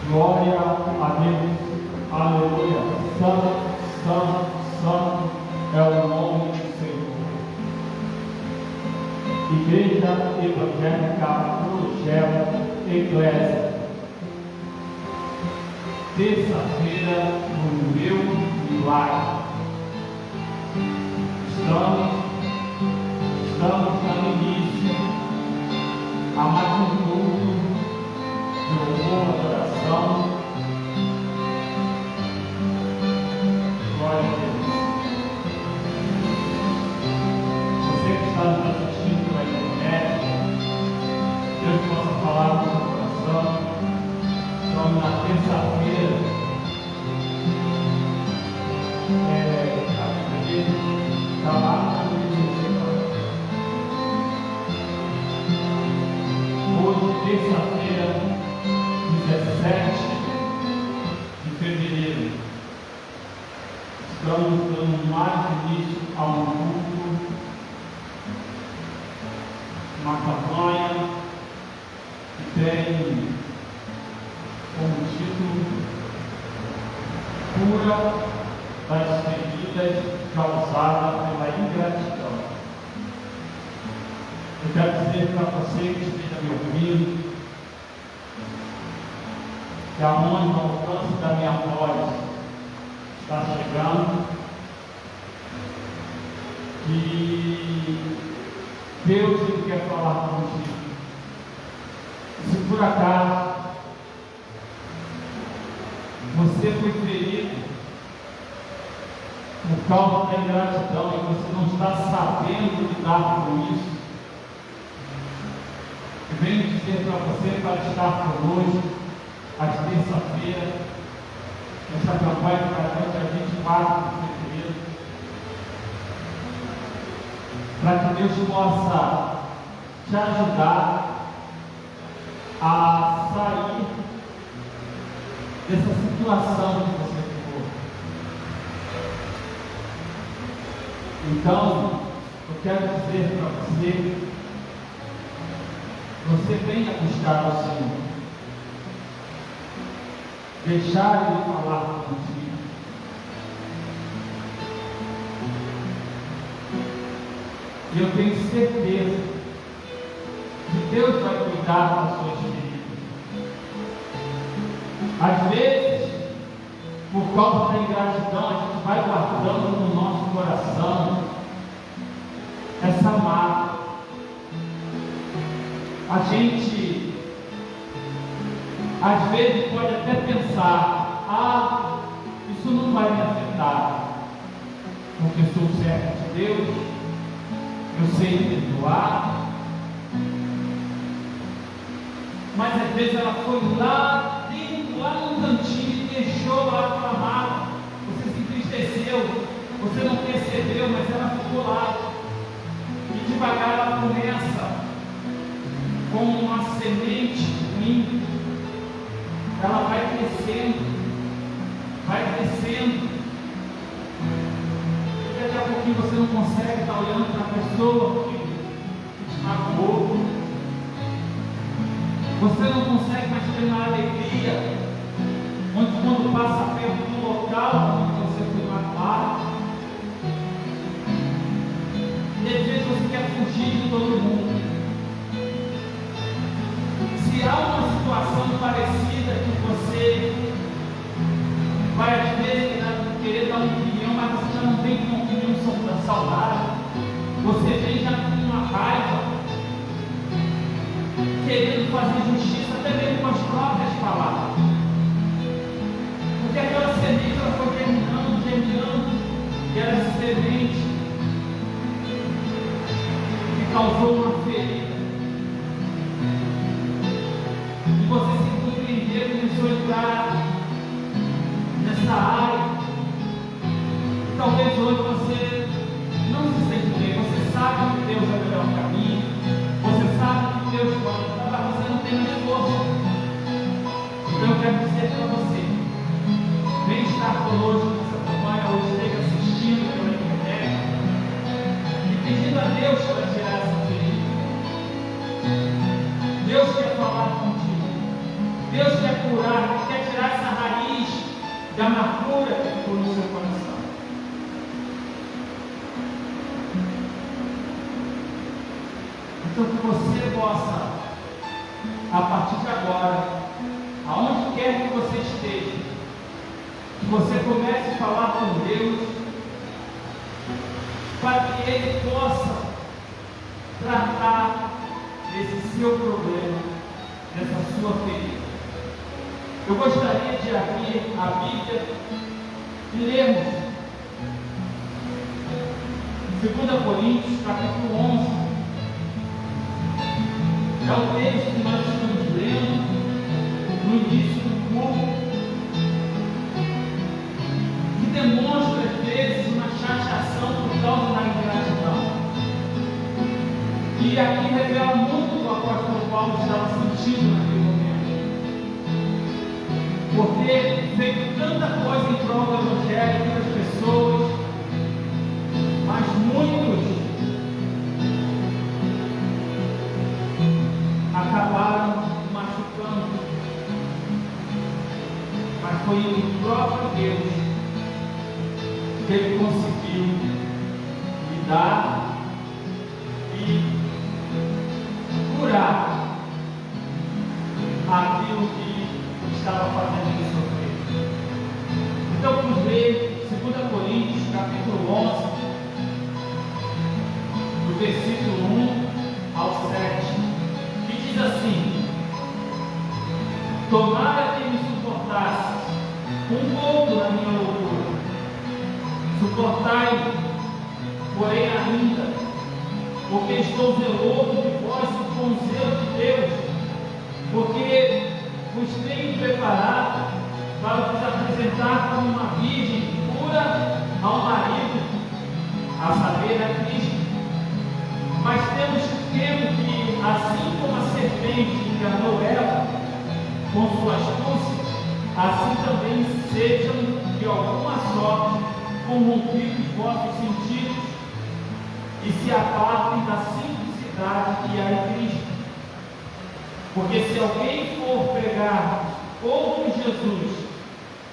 Glória a Deus. Aleluia. Santo, santo, santo é o nome do Senhor. Igreja Evangélica Projeto Eclésia. Terça-feira no meu milagre. Estamos dando início a mais um culto de louvor, adoração. Glória a Deus. Você que está nos assistindo pela internet, Deus possa falar no seu coração. Estamos na terça-feira. Hoje, terça-feira, 17 de fevereiro, estamos dando mais início a um culto, uma campanha que tem como título Cura das feridas causadas pela ingratidão. Eu quero dizer para você que esteja me ouvindo, que aonde o alcance da minha voz está chegando, que Deus ele quer falar contigo. Se por acaso você foi ferido por causa da ingratidão e você não está sabendo lidar com isso, eu venho dizer para você para estar conosco às terça-feiras, essa campanha que vai até dia 24 de fevereiro, para que Deus possa te ajudar a sair dessa situação que você ficou. Então, eu quero dizer para você, você venha buscar ao Senhor, deixar Ele falar contigo. E eu tenho certeza que Deus vai cuidar das suas feridas. Às vezes, por causa da ingratidão, a gente vai guardando no nosso coração essa mágoa. A gente, às vezes, pode até pensar: isso não vai me afetar, porque sou servo de Deus, eu sei perdoar. Mas às vezes ela foi lá dentro, lá no cantinho, e deixou lá clamado. Você se entristeceu, você não percebeu, mas ela ficou lá. E devagar ela começa como uma semente ruim. Ela vai crescendo, e daqui a pouquinho você não consegue estar olhando para a pessoa que te magoou. Você não consegue mais ter uma alegria, onde quando passa perto do local onde você foi magoado, e às vezes você quer fugir de todo mundo. Se há uma situação parecida que você vai às vezes querer dar uma opinião, mas você já não vem com uma opinião saudável, você vem já com uma raiva, querendo fazer justiça até mesmo com as próprias palavras, porque aquela semente ela foi germinando, e era essa semente que causou uma ferida, e você se compreendeu e começou a entrar nessa área, e talvez hoje você não se sente bem. Você sabe que Deus é o melhor caminho, você sabe que Deus pode, mas você não tem mais força. Então eu quero dizer para você, vem estar conosco nessa campanha, ou esteja assistindo pela internet, e pedindo a Deus para tirar essa ferida. Deus quer falar contigo, Deus quer curar, quer de amargura que ficou no seu coração. Então que você possa, a partir de agora, aonde quer que você esteja, que você comece a falar com Deus, para que Ele possa tratar desse seu problema, dessa sua ferida. Eu gostaria de abrir a Bíblia e lermos 2 Coríntios, capítulo 11. É o texto que nós estamos lendo no início do culto, que demonstra às vezes uma chateação por causa da ingratidão. E aqui revela muito o que o apóstolo Paulo estava sentindo naquele momento. Por ter feito tanta coisa em prol do Evangelho para as pessoas, mas muitos acabaram machucando. Mas foi o próprio Deus que Ele conseguiu lidar e curar aquilo que estava fazendo ele sofrer. Então vamos ler 2 Coríntios, capítulo 11, do versículo 1 ao 7, que diz assim: tomara que me suportasse um pouco na minha loucura, suportai, porém ainda, porque estou zeloso de vós com o zelo de Deus, porque vos tenho preparado para vos apresentar como uma virgem pura ao marido, a saber, a Cristo. Mas temo que, assim como a serpente enganou Eva com sua astúcia, assim também sejam de alguma sorte corrompidos vossos sentidos e se apartem da simplicidade que há em Cristo. Porque se alguém for pregar outro Jesus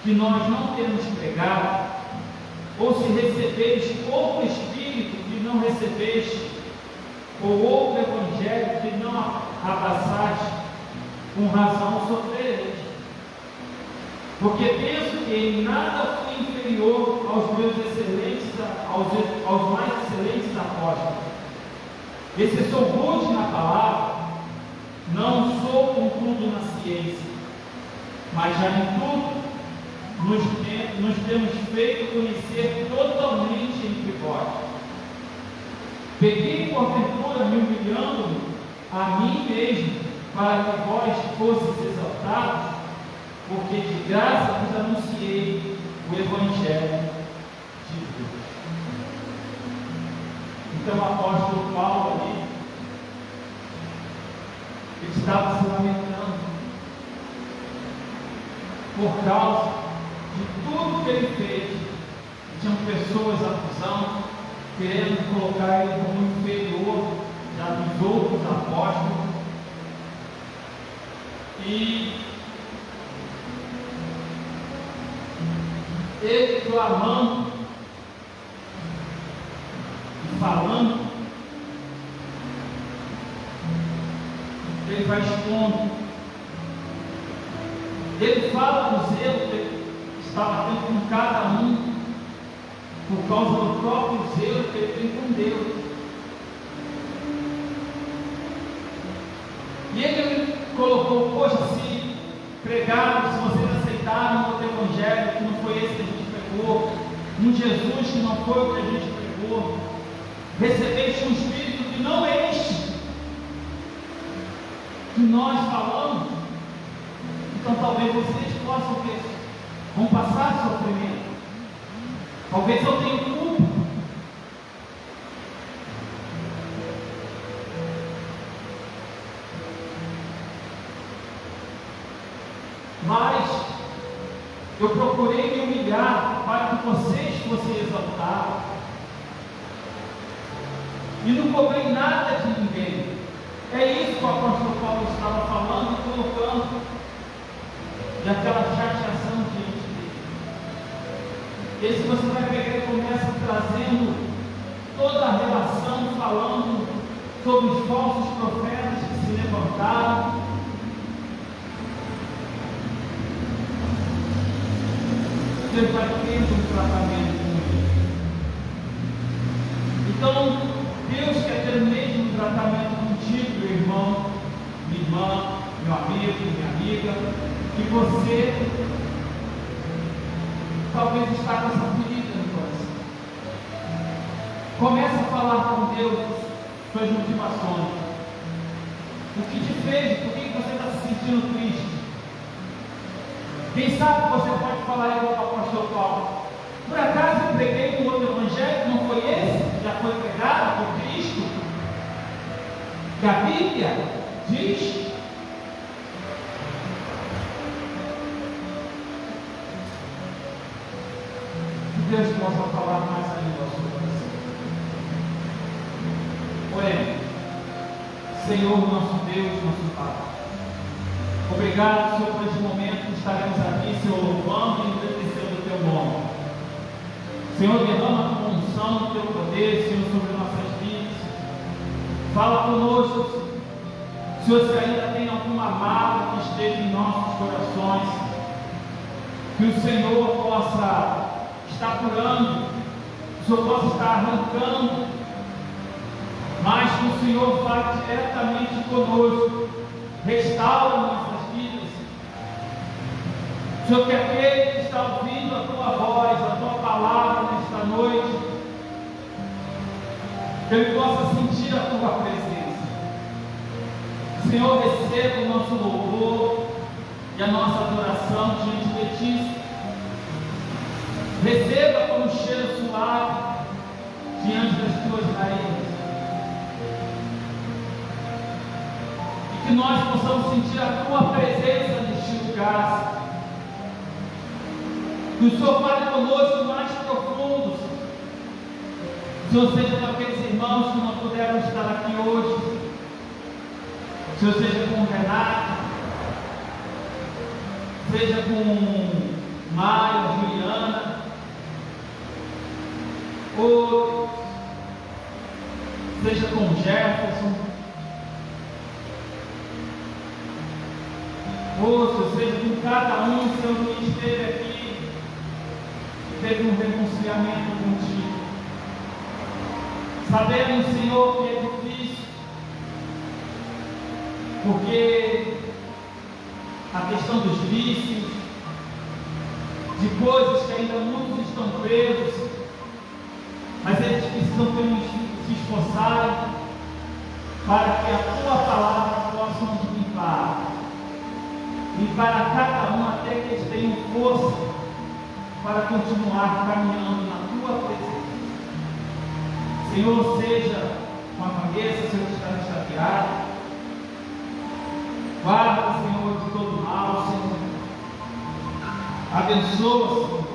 que nós não temos pregado, ou se recebeis outro Espírito que não recebeste, ou outro Evangelho que não abraçaste, com razão sofrereis. Porque penso que em nada fui inferior aos meus excelentes, aos mais excelentes apóstolos. E se sou rude na palavra, não sou contudo na ciência, mas já em tudo nos temos feito conhecer totalmente entre vós. Peguei porventura me humilhando a mim mesmo, para que vós fosseis exaltados, porque de graça vos anunciei o Evangelho de Deus. Então o apóstolo Paulo ali, ele estava se lamentando por causa de tudo que ele fez. Tinham pessoas acusando, querendo colocar ele como inferior dos outros apóstolos. E ele clamando e falando, ele vai expondo. Ele fala do zelo que ele estava tendo com cada um, por causa do próprio zelo que ele tem com Deus. E ele colocou: poxa, se pregaram, se vocês aceitaram outro Evangelho que não foi esse que a gente pregou, um Jesus que não foi o que a gente pregou, recebeste um Espírito que não é este que nós falamos, então talvez vocês possam ter, vão passar sofrimento. Talvez eu tenha culpa. Mas eu procurei me humilhar para que vocês fossem exaltados. E não cobrei nada de ninguém. É isso que o apóstolo Paulo estava falando e colocando daquela chateação diante dele. Esse você vai pegar e começa trazendo toda a relação, falando sobre os falsos profetas que se levantaram. Você vai tendo um tratamento com ele. Então, Deus quer ter o mesmo tratamento contigo, meu irmão, minha irmã, meu amigo, minha amiga, que você talvez está com essa ferida no coração. Começa a falar com Deus suas motivações. O que te fez? Por que você está se sentindo triste? Quem sabe você pode falar igual ao apóstolo Paulo. Por acaso eu preguei um outro evangelho, não foi esse? Já foi pregado por Cristo? Que a Bíblia diz. Que Deus possa falar mais ainda ao seu coração. Oremos. Senhor, nosso Deus, nosso Pai. Obrigado, Senhor, por este momento que estaremos aqui, Senhor, louvando e engrandecendo o Teu nome. Senhor, derrama a tua unção, o Teu poder, Senhor, sobre nossas vidas. Fala conosco, Senhor, se ainda tem alguma mágoa que esteja em nossos corações, que o Senhor possa estar curando, que o Senhor possa estar arrancando, mas que o Senhor fale diretamente conosco, restaura nossas vidas. Senhor, que aquele que está ouvindo a Tua voz, a Tua palavra nesta noite, que ele possa sentir a Tua presença. Senhor, receba o nosso louvor e a nossa adoração diante de Ti. Receba como um cheiro suave diante das Tuas raízes. E que nós possamos sentir a Tua presença neste lugar. Que o Senhor fale conosco mais profundo. Senhor, seja com aqueles irmãos que não puderam estar aqui hoje. Senhor, seja com o Renato, seja com Maia, Juliana, ou seja com Jefferson, ou seja com cada um, Senhor, que esteve aqui e teve um reconciliamento contigo. Sabemos, Senhor, que é difícil, porque a questão dos vícios, de coisas que ainda muitos estão presos, mas eles precisam se esforçarem para que a Tua palavra possa nos limpar a cada um até que eles tenham força para continuar caminhando na Tua presença. Senhor, seja com a Vanessa, Senhor, que está extraviado. Guarda, Senhor, de todo mal, Senhor. Abençoa, Senhor.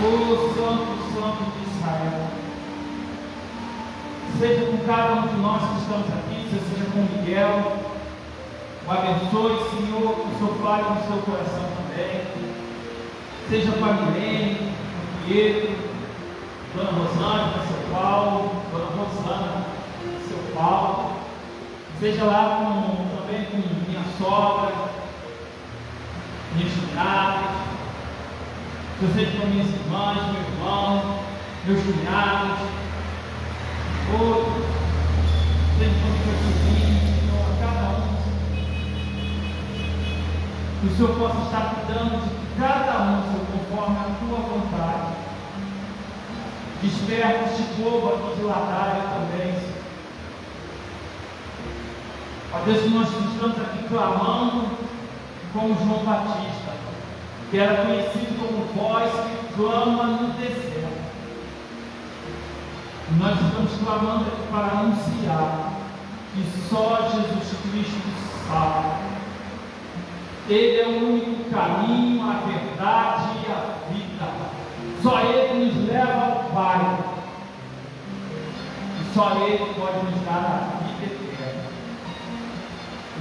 O Santo de Israel. Seja com cada um de nós que estamos aqui, seja com Miguel. O abençoe, Senhor, que o Senhor fale no seu coração também. Seja com a Milene, com o Pietro, Dona Rosângela, seu Paulo, Dona Rosana, seu Paulo. Seja lá também com minha sogra, minhas cunhadas. Seja com minhas irmãs, meu irmão, meus cunhados, outros, seja com meus sobrinhos, Senhor, a cada um. Que o Senhor possa estar cuidando de cada um, Senhor, conforme a Tua vontade. Desperta este povo aqui de Ladaia também, Senhor. Ó Deus, que nós estamos aqui clamando como João Batista, que era conhecido como voz que clama no deserto. E nós estamos clamando aqui para anunciar que só Jesus Cristo sabe. Ele é o único caminho, a verdade e a vida. Só Ele nos leva ao Pai. E só Ele pode nos dar a vida eterna.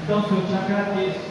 Então, Senhor, eu te agradeço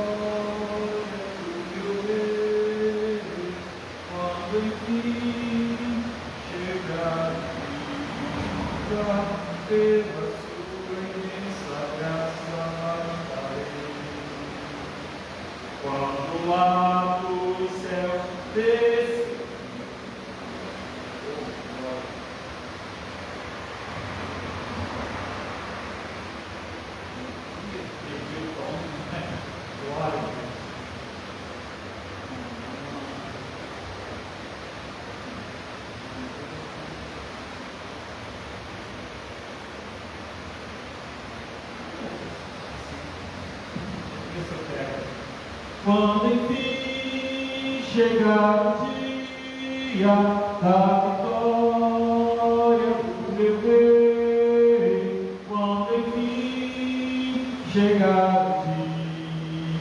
quando lá do céu desce. Quando enfim chegar o dia da vitória do meu rei, quando enfim chegar o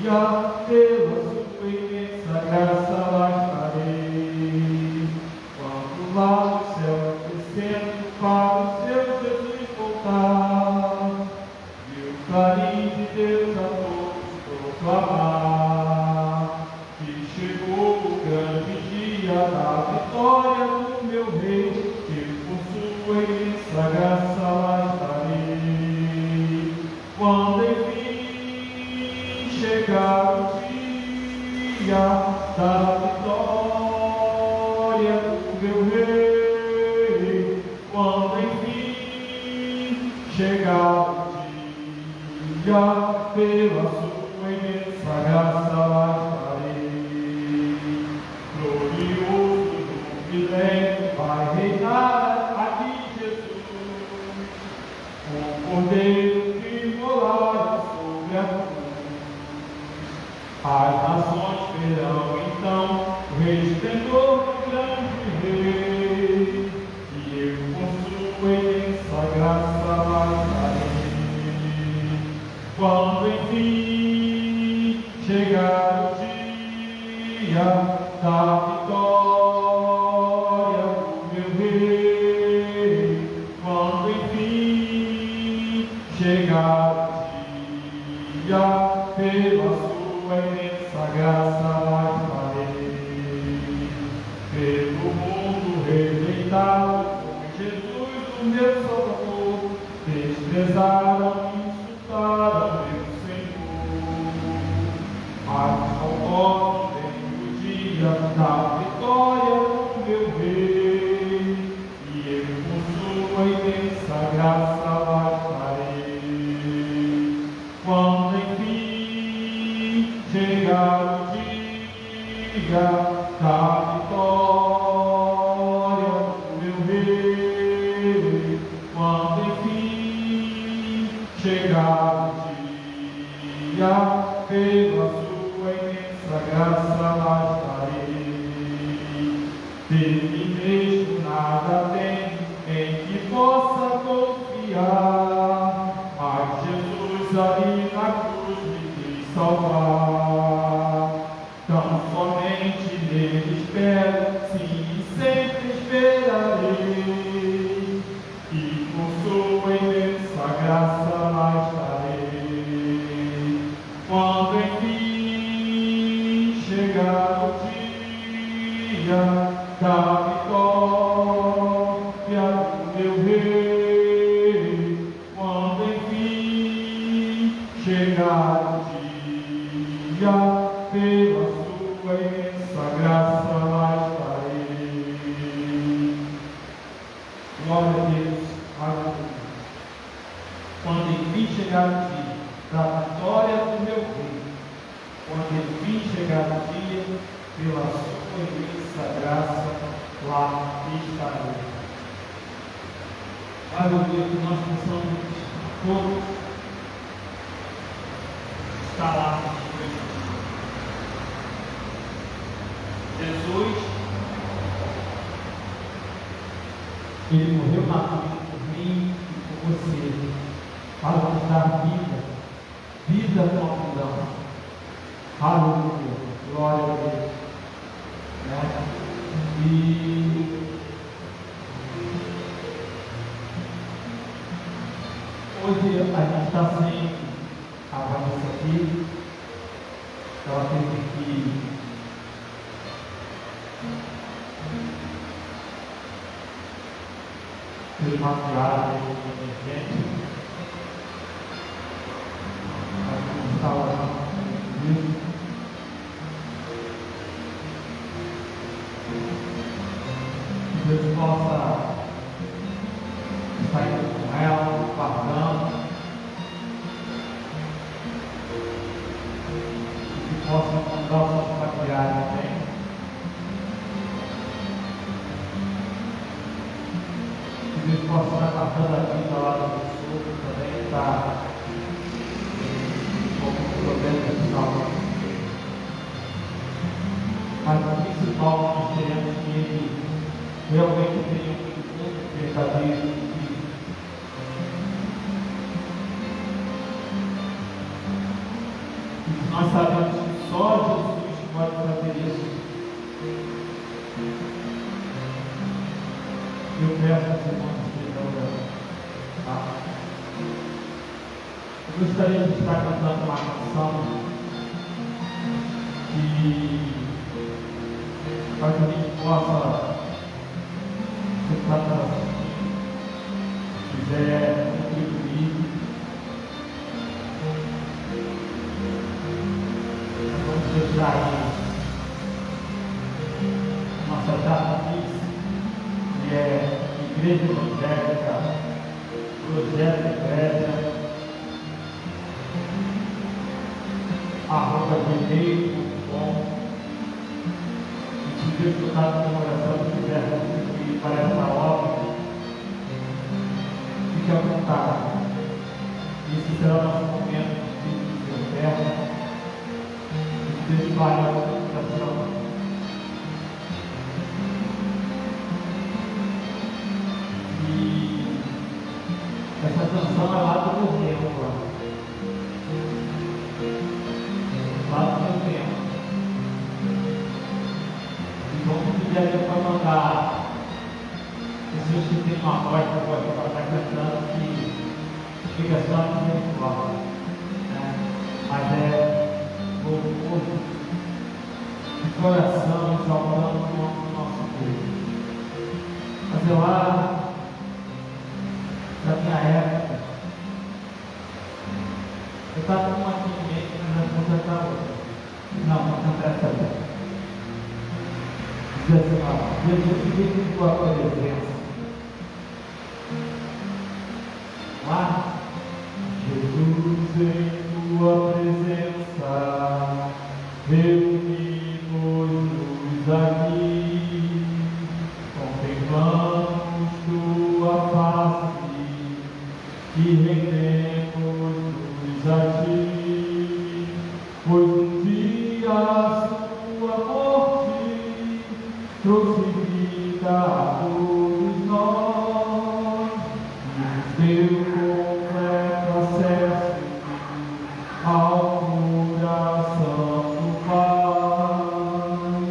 dia, pela sua imensa graça lá estarei. Quando lá do céu descendo para o seu Jesus voltar, e o carinho de Deus a todos proclamar. Da vitória do meu rei, que por sua imensa graça lá estarei. Quando enfim chegar o dia da vitória do meu rei, quando enfim chegar o dia, pela sua imensa graça lá estarei. Glorioso no milênio vai reinar aqui Jesus, o Cordeiro que morar sobre a cruz. As nações verão então o resplendor do grande Rei, e eu com sua imensa graça lá estarei. Quando enfim chegar o dia da vitória do meu rei, quando enfim chegar o dia, pela sua imensa graça lá estarei. Pelo mundo rejeitado, como Jesus o meu Salvador, desprezaram e insultaram meu Senhor, mas conforme da vitória do meu rei, e eu com sua imensa graça lá estarei. Quando enfim chegar o dia da vitória do meu rei, quando enfim chegar o dia, pela sua imensa graça lá estarei. De mim mesmo nada tenho em que possa confiar, mas Jesus ali na cruz me quis salvar. Tão somente nele espero, sim, sempre esperarei, e com sua imensa graça lá estarei. Quando enfim chegar o dia da vitória do meu rei, quando enfim chegar o dia, pela sua imensa graça lá estarei. Glória a Deus, aleluia. Quando enfim chegar o dia da vitória do meu rei, quando enfim chegar o dia, pela sua imensa graça lá estarei. Aleluia, que nós possamos todos estar lá. Jesus, Ele morreu na cruz por mim e por você, para nos dar vida, vida com abundância. Aleluia, glória a Deus. E hoje a gente está sem a Vanessa aqui. Ela teve que desmafiar de emergência. A gente estava isso. possa encontrar os seus familiares, amém? Que Deus possa estar marcando a vida lá do sul, também está com problema de saúde. Mas o principal que nós queremos que ele realmente tenha um verdadeiro filho. E nós sabemos que só Jesus pode fazer isso. Eu peço aos irmãos que estejam orando. Tá? Eu gostaria de estar cantando uma canção que para que a gente possa estar quiser contribuir. Vamos deixar aí nossa data fixa, que é Igreja Evangélica, Projeto Igreja, @gmail.com. Se Deus tocar no coração e quiser contribuir para essa obra, fique à vontade. Esse será o nosso momento de oferta. Que Deus fale ao nosso coração. E essa canção é lá do meu tempo. Lá do meu tempo. Vamos pedir a Deus para mandar pessoas que têm uma voz para estar cantando que fica só no virtual, né? Mas é louvor de coração, exaltando o nome do nosso Deus. Mas eu lá, da minha época, eu estava com uma aqui em mente, mas eu vou cantar outra. Não, vou cantar essa outra. Jesus vem em tua presença. Lá, Jesus em tua presença, reunimos-nos aqui, contemplamos tua face e rendemos-nos a ti, pois um dia a sua morte trouxe vida a todos nós, e nos deu completo acesso ao coração do Pai.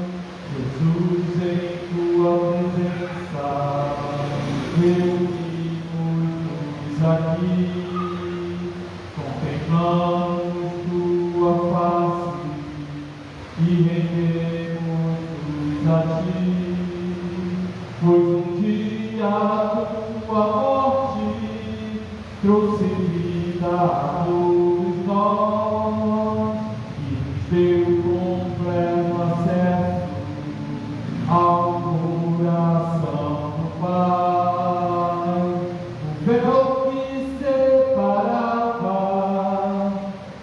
Jesus em tua presença, reunimos-nos aqui, contemplamos tua face e rendemos a ti, pois um dia a tua morte trouxe vida a todos nós e nos deu completo acesso ao coração do Pai. O véu que separava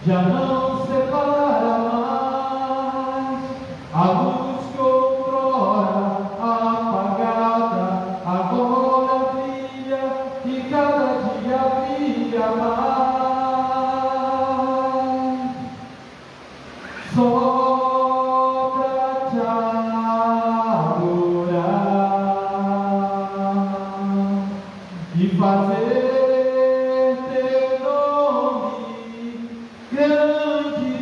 já não separa mais, a luz que outrora apagada agora brilha e cada dia brilha mais. Só pra te adorar e fazer teu nome grande,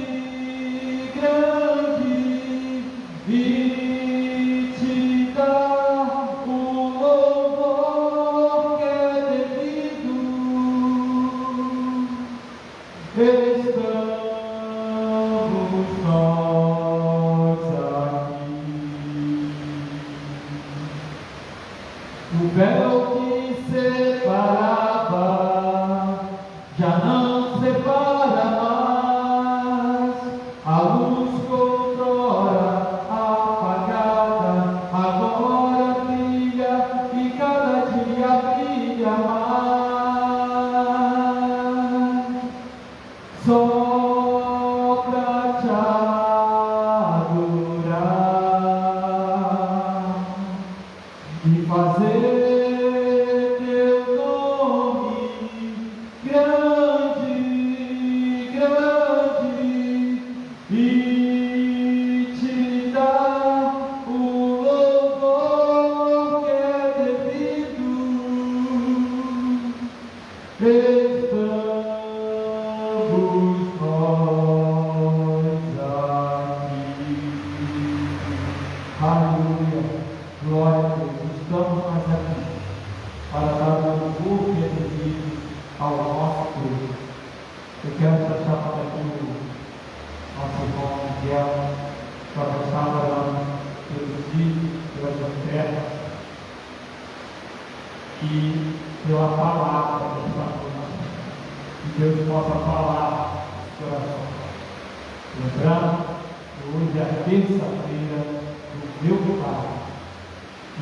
grande, e te dar o louvor que é devido. Estamos nós aqui. O véu que separava já não separa mais, a luz que outrora apagada agora brilha e cada dia brilha mais. Só pra te grande e te dar o louvor que é devido. Estamos nós aqui. Aleluia, glória a Deus. Estamos nós aqui para dar o louvor que é devido ao nosso Deus. Eu quero deixar para aqui o nosso irmão Miguel, para estar orando pelos filhos, pelas ofertas e pela palavra que está falando. Que Deus possa falar no coração. Lembrando que hoje é a terça-feira do meu Pai.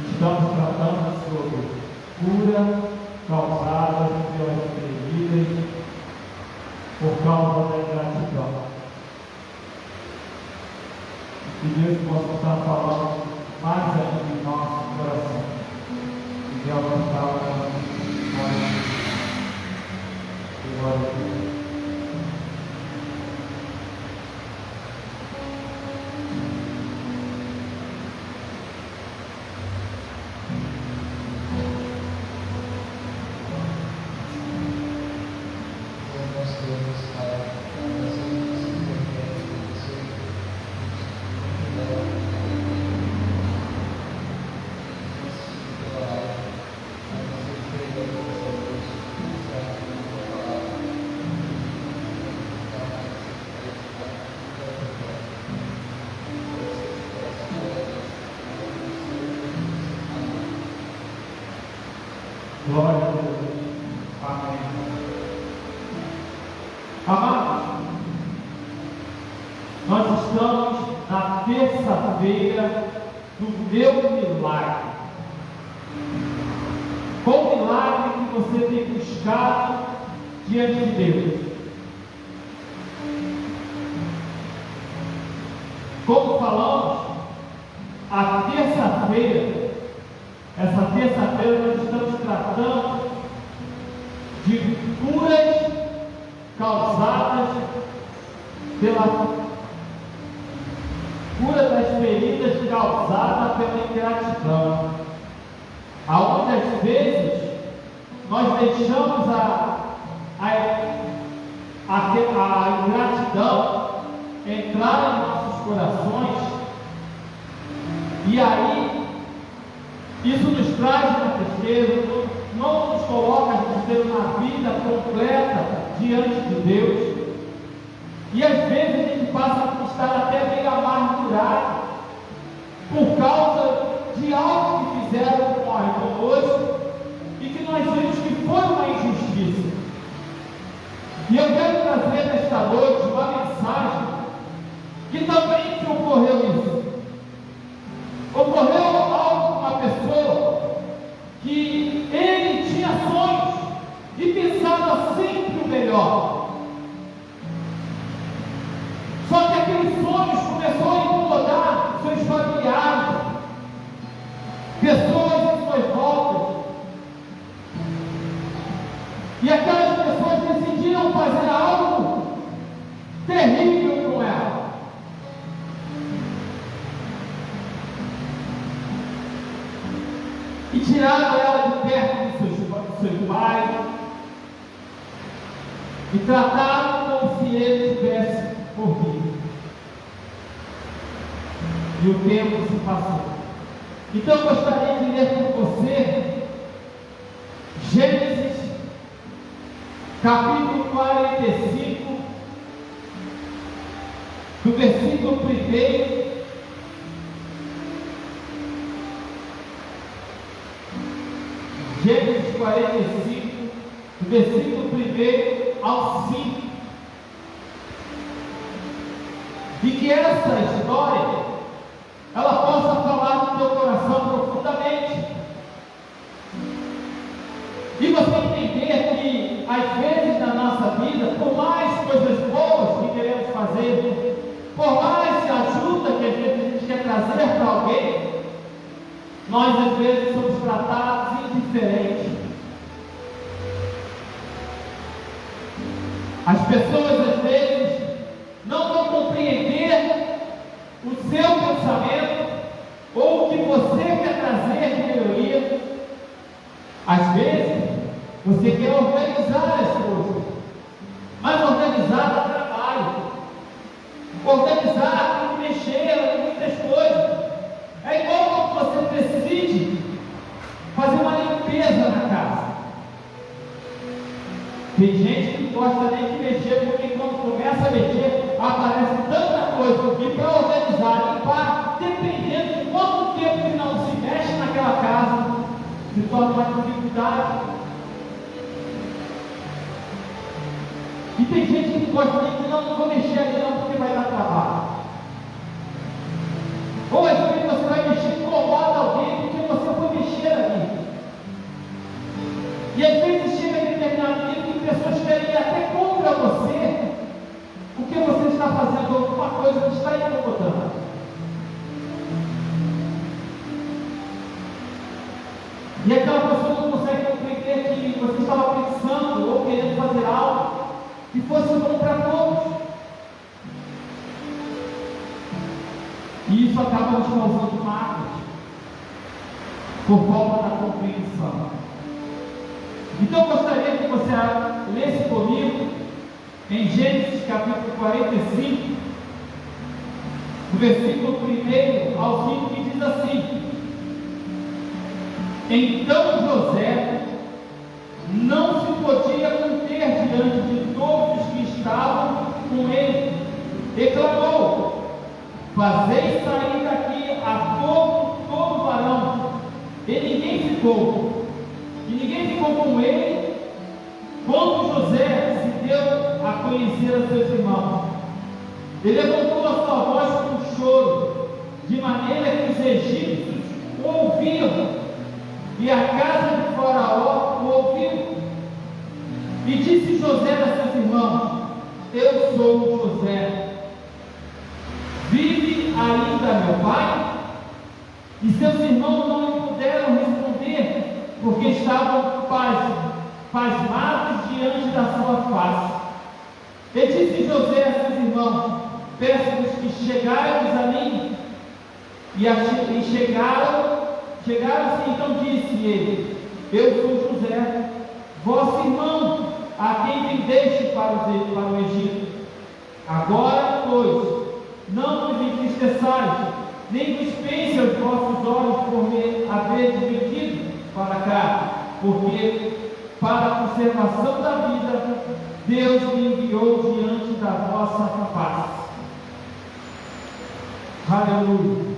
Estamos tratando sobre cura causada pelas feridas por causa da ingratidão. Que Deus possa estar falando mais aqui no nosso coração. Que Deus possa estar falando. Glória a Deus. Glória a Deus. Amém. Amados, nós estamos na terça-feira do meu milagre. Qual o milagre que você tem buscado diante de Deus? Como falamos, a terça-feira, essa terça-feira nós estamos tratando de curas causadas pela cura das feridas causadas pela ingratidão. Aonde às vezes nós deixamos a ingratidão entrar em nossos corações, e aí isso nos traz uma tristeza, não nos coloca a ter uma vida completa diante de Deus. E às vezes a gente passa a estar até meio amargurado por causa de algo que fizeram conosco e que nós vimos que foi uma injustiça. E eu quero trazer nesta noite uma mensagem que também que ocorreu isso. Ocorreu algo com uma pessoa que ele tinha sonhos e pensava sempre o melhor. Só que aqueles sonhos começaram a incomodar seus familiares, pessoas em suas voltas. E aquelas pessoas decidiram fazer algo terrível com ela. E tiraram ela de perto de seus pais e trataram como se ele tivesse morrido. E o tempo se passou. Então eu gostaria de ler com você Gênesis capítulo 45, do versículo 1. Gênesis 45, do versículo 1 ao 5. E que essa história ela possa falar no teu coração profundamente. E você entender que às vezes na nossa vida, por mais coisas boas que queremos fazer, por mais ajuda que a gente quer trazer para alguém, nós às vezes somos tratados indiferente. As pessoas às vezes pode dizer que não vou mexer ali não porque vai dar trabalho. Ou às vezes você vai mexer, incomoda alguém porque você foi mexer ali. E às vezes chega em determinado nível que pessoas querem ir até contra você porque você está fazendo alguma coisa que está incomodando. E aquela pessoa não consegue compreender que você estava pensando ou querendo fazer algo que fosse bom para todos. E isso acaba nos causando mágoas por falta da compreensão. Então eu gostaria que você lesse comigo em Gênesis capítulo 45, do versículo 1 ao 5, que diz assim: Então José não se podia conter diante de todos os que estavam com ele, e clamou: Fazei sair daqui a todo varão. E ninguém ficou com ele, quando José se deu a conhecer a seus irmãos. Ele levantou a sua voz com choro, de maneira que os egípcios o ouviam, e a casa de Faraó o ouviu. E disse José a seus irmãos: Eu sou José. Vive ainda meu pai? E seus irmãos não lhe puderam responder, porque estavam pasmados diante da sua face. E disse José a seus irmãos: Peço-vos que chegai-vos a mim. E chegaram-se, então disse ele: Eu sou José, vosso irmão, a quem vendeste para o Egito. Agora, pois, não vos entristeçais, nem vos pense os vossos olhos por me haver vendido para cá, porque para a conservação da vida Deus me enviou diante da vossa face. Aleluia.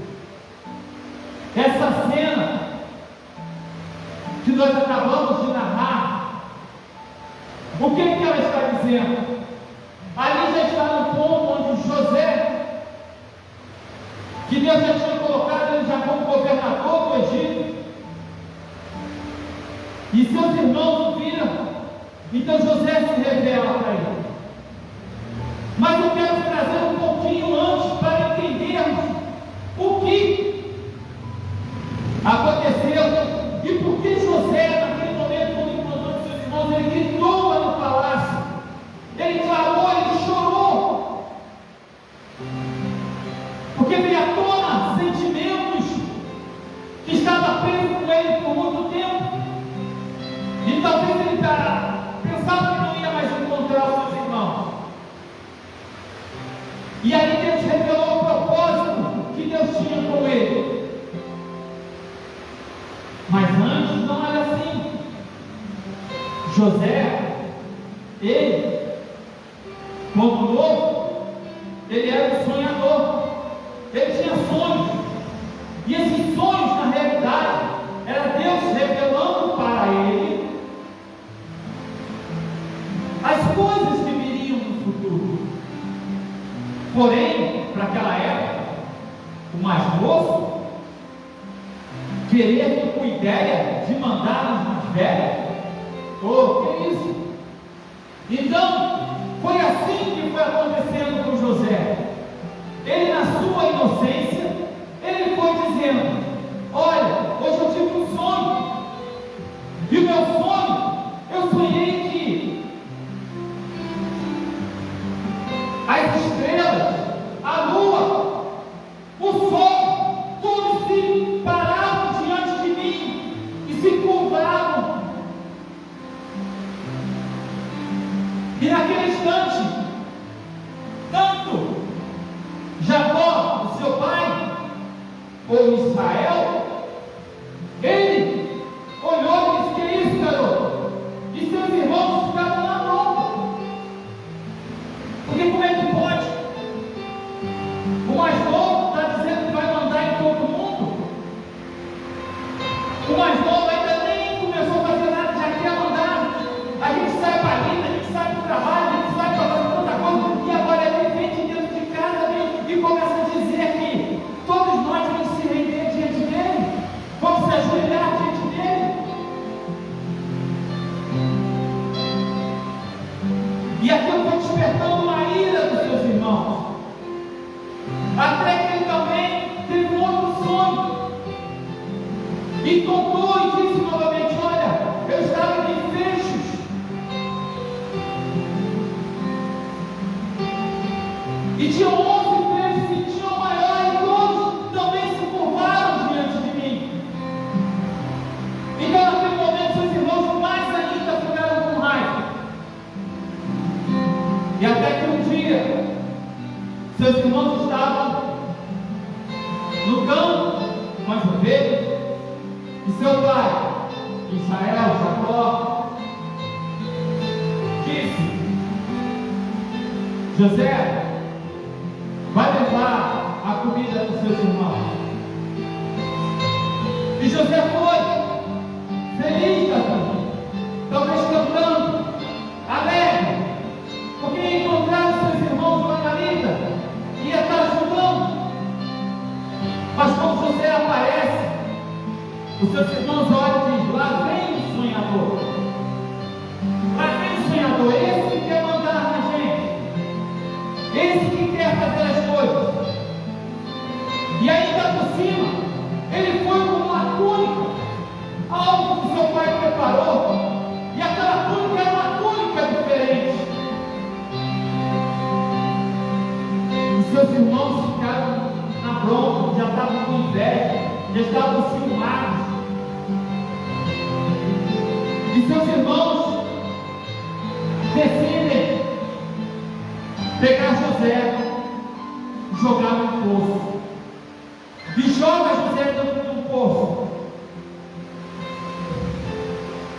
Essa cena que nós acabamos de narrar, o que ela está dizendo? Ali já está no ponto onde José, que Deus já tinha colocado ele já como governador do Egito, e seus irmãos o viram. Então José se revela para ele. Mas eu quero trazer um pouquinho antes para entendermos o que aconteceu e por que José, naquele momento, quando encontrou seus irmãos, ele gritou lá no palácio, ele clamou, ele chorou, porque veio à tona sentimentos que estavam presos com ele por muito tempo, e talvez ele pensava que não ia mais encontrar os seus irmãos. E aí Deus revelou o propósito que Deus tinha com ele. Mas antes não era assim. José, ele, quando novo, ele era um sonhador. Ele tinha sonhos. E esses sonhos, na realidade, era Deus revelando para ele as coisas que viriam no futuro. Porém, para aquela época, o mais moço querer com ideia de mandar os mais velhos. Oh, que isso? Então, foi assim que foi acontecendo com José. Ele, na sua inocência, ele foi dizendo: olha, hoje eu tive um sonho, e o meu sonho, eu sonhei que as estrelas, a lua, o sol, todos se paravam diante de mim e se curvavam. E naquele instante, tanto Jacó, o seu pai, ou Israel, ele olhou e disse: que é isso, garoto? E seus irmãos ficaram na mão. Porque como é que pode? O mais novo está dizendo que vai mandar em todo mundo. O mais novo ainda nem começou a fazer nada, já quer mandar. A gente sai para a vida, a gente sai para o trabalho, a gente sai para fazer tanta coisa. E tinha 11 vezes que tinham maior, e todos também se curvaram diante de mim. Então, naquele momento, seus irmãos mais ainda ficaram com raiva. E até que um dia, seus irmãos estavam no campo com as ovelhas, e seu pai, Israel, Jacó, disse: José, vai levar a comida dos seus irmãos. E José foi, feliz da vida, talvez cantando, alegre, porque ia encontrar os seus irmãos na marida, ia estar ajudando. Mas quando José aparece, os seus irmãos olham e dizem: lá vem o sonhador. Lá vem o sonhador, esse que quer mandar na gente, esse que quer fazer as coisas. E ainda por cima, ele foi com uma túnica, algo que seu pai preparou, e aquela túnica era uma túnica diferente. Os seus irmãos ficaram na bronca, já estavam com inveja, já estavam ciumados. E seus irmãos decidem pegar José e jogar no poço. E joga José dentro do poço.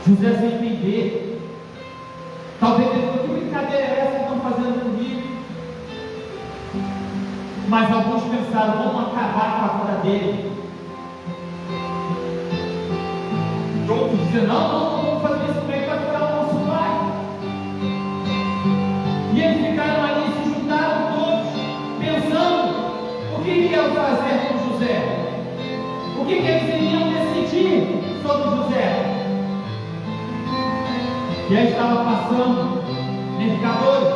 José sem entender. Talvez ele falou: que brincadeira é essa que estão fazendo comigo? Mas alguns pensaram: vamos acabar com a vida dele. Outros disseram: não vamos fazer isso, como é que vai furar o nosso pai? E eles ficaram ali, se juntaram todos, pensando o que iam fazer com José, o que eles iriam decidir sobre José. E aí estava passando mercadores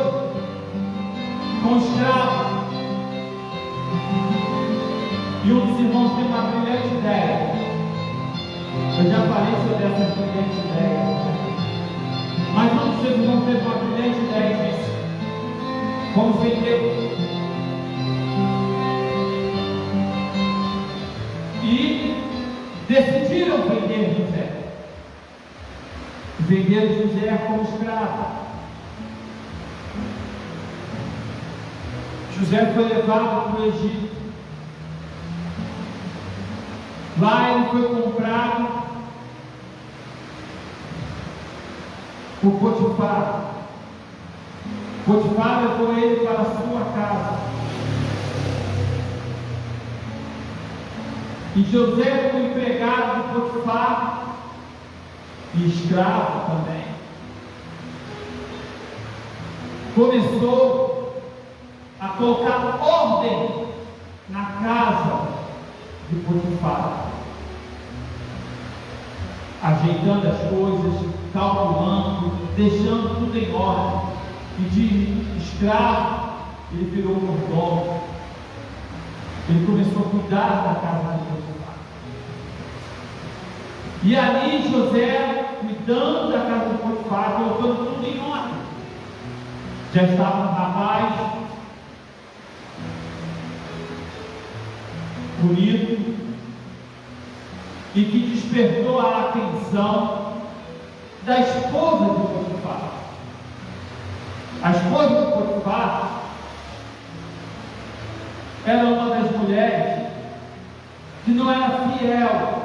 com escravos, e um dos irmãos teve uma brilhante ideia. Eu já falei sobre essa brilhante ideia, mas um dos seus irmãos teve uma brilhante ideia e disse: vamos vender. E decidiram vender José. Venderam José como escravo. José foi levado para o Egito. Lá ele foi comprado por Potifar. Potifar levou ele para a sua casa. E José foi empregado de Potifar e escravo também. Começou a colocar ordem na casa de Potifar, ajeitando as coisas, calculando, deixando tudo em ordem. E de escravo ele virou mordomo. Ele começou a cuidar da casa de Potifar. E ali José, cuidando da casa de Potifar, colocando tudo em ordem. Já estava um rapaz bonito e que despertou a atenção da esposa de Potifar. A esposa de Potifar era uma das mulheres que não era fiel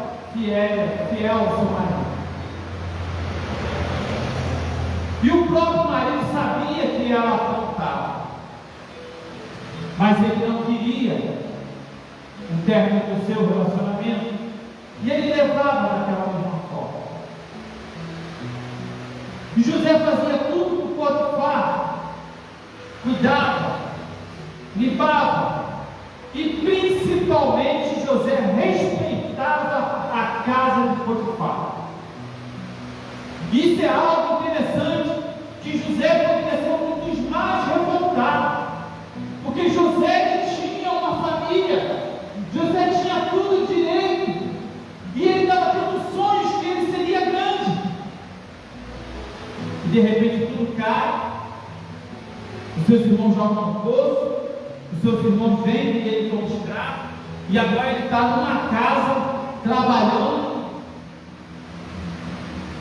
ao seu marido. E o próprio marido sabia que ela aprontava, mas ele não queria o término do seu relacionamento, e ele levava daquela mesma forma. E José fazia tudo que Potifar, cuidava, limpava, e principalmente José respeitava a casa de Potifar. Isso é algo interessante, que José poderia ser um dos mais revoltados, porque José tinha uma família, José tinha tudo direito, e ele estava tendo sonhos que ele seria grande, e de repente tudo cai, os seus irmãos jogam no poço, seus irmãos vendem ele como escravo, e agora ele está numa casa trabalhando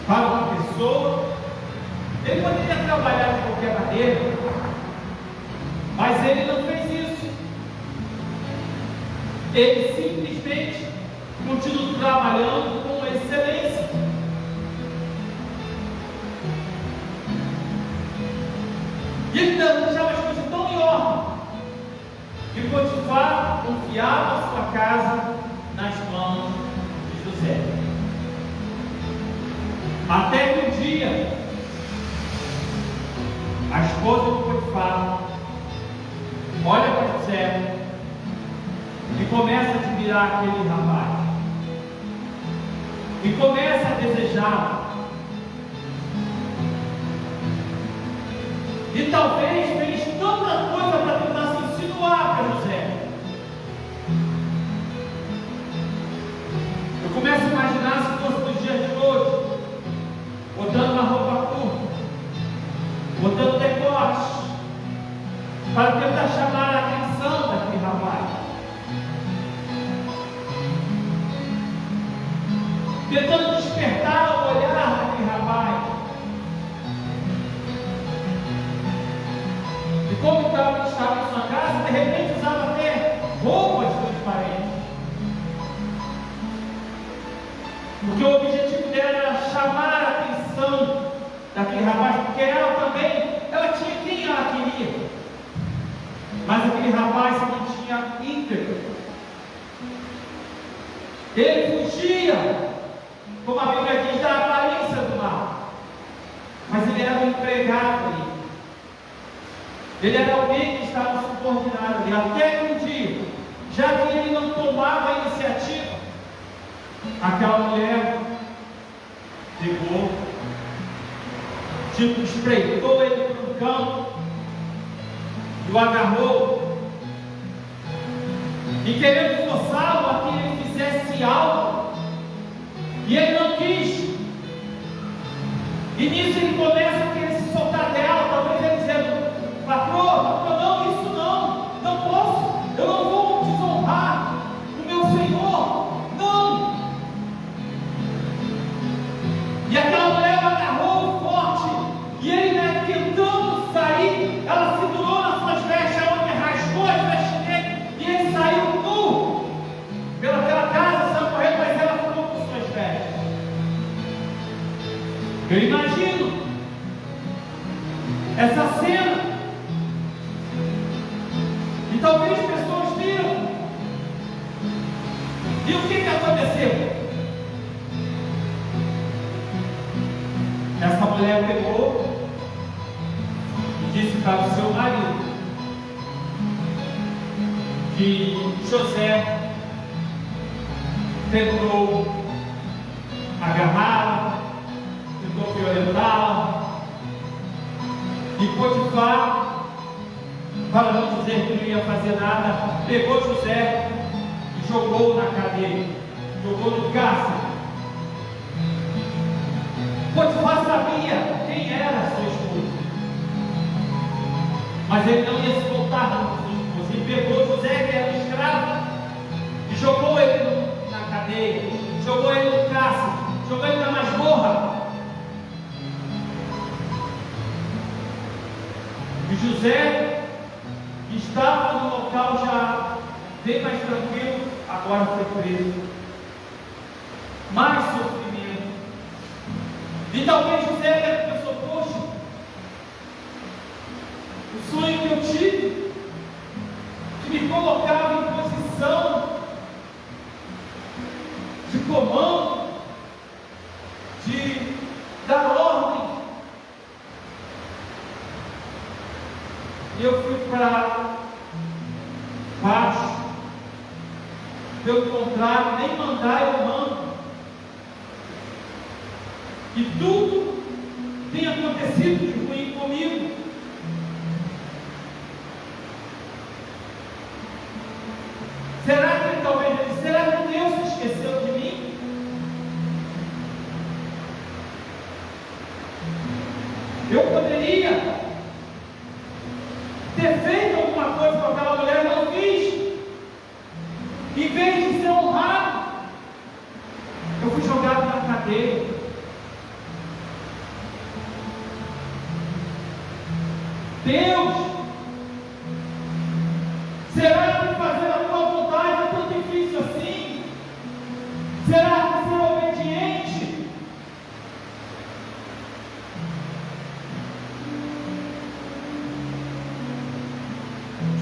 para uma pessoa. Ele poderia trabalhar de qualquer maneira, mas ele não fez isso. Ele simplesmente continuou trabalhando com excelência. E ele deixava as coisas tão em ordem, e Potifar confiava a sua casa nas mãos de José. Até que um dia, a esposa de Potifar olha para José e começa a admirar aquele rapaz, e começa a desejá-lo. E talvez fez tanta coisa para tentar se insinuar para José. Eu começo a imaginar se fosse nos dias de hoje, botando uma roupa curta, botando decote, para tentar chamar a atenção daquele rapaz, tentando despertar o olhar daquele rapaz. E como estava em sua casa, de repente usava até roupas transparentes, porque o objetivo dela era chamar a atenção daquele rapaz, porque ela também, ela tinha quem ela queria, mas aquele rapaz não tinha íntegro. Ele fugia, como a Bíblia diz, da aparência do mal, mas ele era um empregado ali. Ele era alguém que estava subordinado ali, até que um dia, já que ele não tomava a iniciativa, aquela mulher pegou, espreitou ele para um campo e o agarrou, e querendo forçá-lo a que ele fizesse algo, e ele não quis. E nisso ele começa a querer se soltar dela, talvez ele dizendo: patroa, não, isso não posso, eu não vou desonrar o meu Senhor, não. E aquela mulher agarrou forte, e ele, tentando sair, ela segurou nas suas vestes, ela rasgou as vestes dele, e ele saiu nu pelaquela casa, saiu correndo, mas ela ficou com suas vestes. Eu imagino essa cena. E talvez pessoas viram. E o que aconteceu? Essa mulher pegou e disse para o seu marido que José tentou agarrá-la, tentou violentá-la, e Potifar, para não dizer que não ia fazer nada, pegou José e jogou na cadeia, jogou no cárcere. Potifar sabia quem era a sua esposa, mas ele não ia se voltar para sua esposa. Ele pegou José, que era um escravo, e jogou ele na cadeia, jogou ele no cárcere, jogou ele na masmorra. E José, que estava no local já bem mais tranquilo, agora foi preso. Mais sofrimento. E talvez José pensou: poxa, o sonho que eu tive, que me colocava em posição de comando, de dar ordem, eu fui para baixo. Pelo contrário, nem mandar eu mando. E tudo tem acontecido de ruim comigo. Será que Deus se esqueceu de mim? Eu poderia ter feito alguma coisa com aquela mulher, não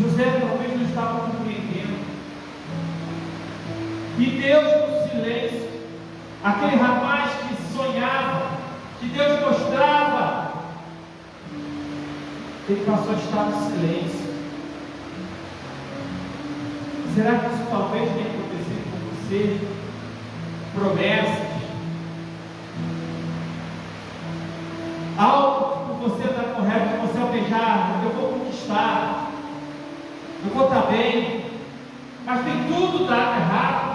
José talvez não estava compreendendo. E Deus, no silêncio, aquele rapaz que sonhava, que Deus mostrava, ele passou a estar no silêncio. Será que isso talvez tenha acontecido com você? Promessas, algo que você está correto, que você almejar, eu vou conquistar, eu vou estar bem, mas tem tudo dado errado.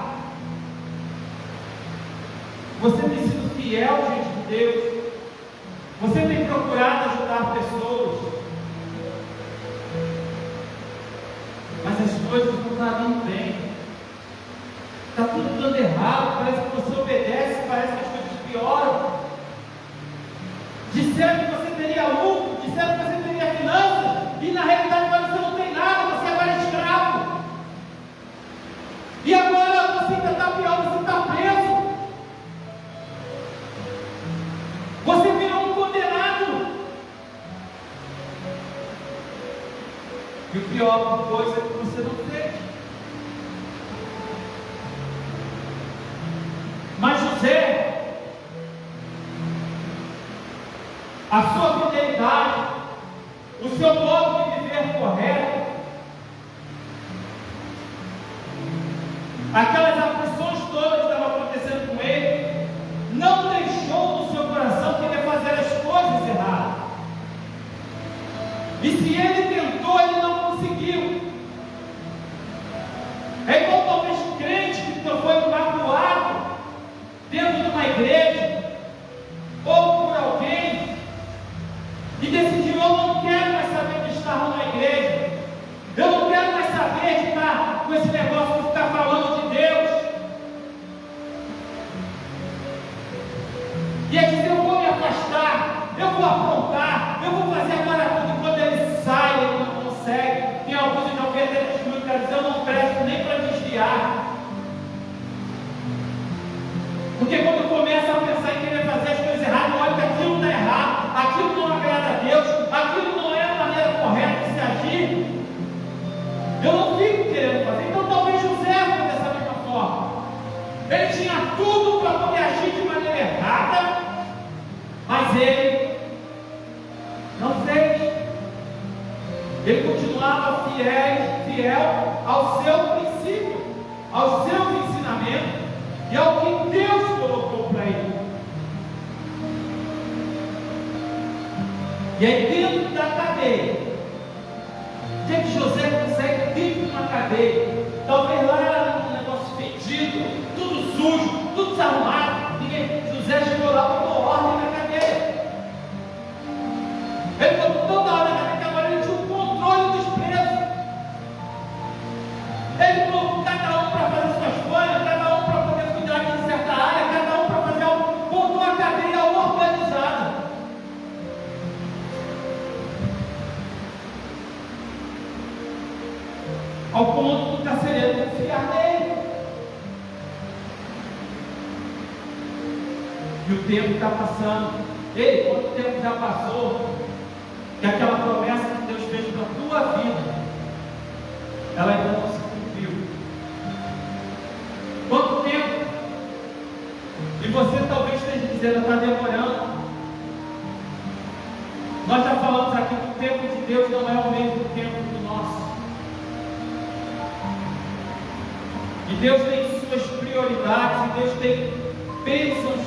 Você tem sido fiel diante de Deus, você tem procurado ajudar pessoas, mas as coisas não estão indo bem, está tudo dando errado, parece que você obedece, parece que as coisas pioram. Disseram que você teria lucro, disseram que você teria finanças, e na realidade agora você não tem nada, você agora é escravo. E agora você ainda está pior, você está preso. Você virou um condenado. E o pior coisa é que você não fez. Mas José, a sua fidelidade, o seu modo de viver correto, aquelas aflições todas que estavam acontecendo com ele, não deixou no seu coração querer fazer as coisas erradas. E se ele tentou, ele não conseguiu. É igual talvez crente que foi magoado dentro de uma igreja ou por alguém e decidiu: eu não quero mais saber de estar numa igreja, eu não quero mais saber de estar com esse negócio de ficar falando de Deus. E aí diz: eu vou me afastar, eu vou aprontar, eu vou fazer agora tudo. E quando ele sai, ele não consegue. Tem alguns que não querem ter testemunho, quer dizer: eu não presto nem para desviar. Porque quando começa a pensar em querer fazer as coisas erradas, olha que aquilo está errado, aquilo não agrada a Deus, aquilo não é a maneira correta de se agir, eu não fico querendo fazer. Então talvez José foi dessa mesma forma. Ele tinha tudo para poder agir de maneira errada, mas ele não fez. Ele continuava fiel ao seu princípio, aos seus ensinamentos e ao que Deus colocou para ele. E aí dentro da cadeia, o que José consegue dentro de uma cadeia? Talvez lá era um negócio fedido, tudo sujo, tudo desarrumado. José chegou lá e botou ordem na cadeia. Ele botou toda a ordem na cadeia, que agora ele tinha o controle dos presos. Ele colocou cada um para fazer suas folhas, cada um para poder cuidar de certa área, cada um para fazer algo, botou a cadeia organizada. Ao ponto do carcereiro confiar nele. E o tempo está passando. Ei, quanto tempo já passou que aquela promessa que Deus fez para a tua vida, ela ainda não se cumpriu? Quanto tempo? E você talvez esteja dizendo: está demorando. Nós já falamos aqui que o tempo de Deus não é o mesmo tempo do nosso. E Deus tem suas prioridades, e Deus tem bênçãos,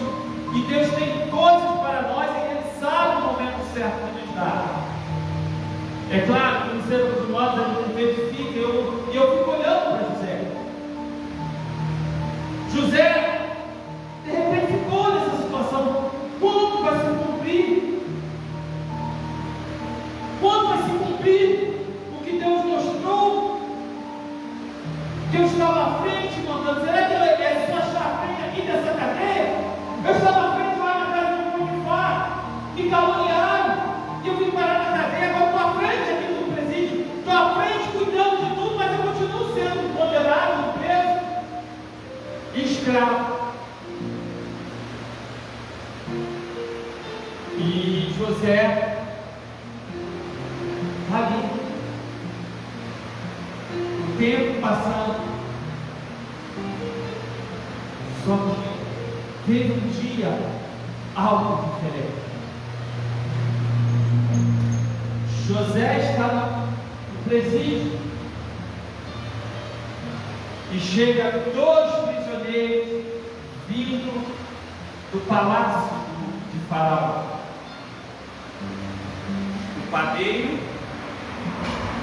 e Deus tem coisas para nós, e Ele sabe o momento certo de nos dar. É claro que nos sermos humanos a gente verifica, e eu fico olhando para José. José, de repente, ficou nessa situação. Quando vai se cumprir? Quando vai se cumprir o que Deus mostrou? Que eu estava à frente, mandando. Será que ele só está à frente aqui dessa cadeia? Eu estava à frente lá na casa de Potifar, me caluniaram, e eu vim parar na cadeia. Agora estou à frente aqui do presídio, estou à frente cuidando de tudo, mas eu continuo sendo condenado, preso, escravo. E José ali, tempo passando. Só que teve um dia algo diferente. José estava no presídio e chega 2 prisioneiros vindo do palácio de Faraó, o padeiro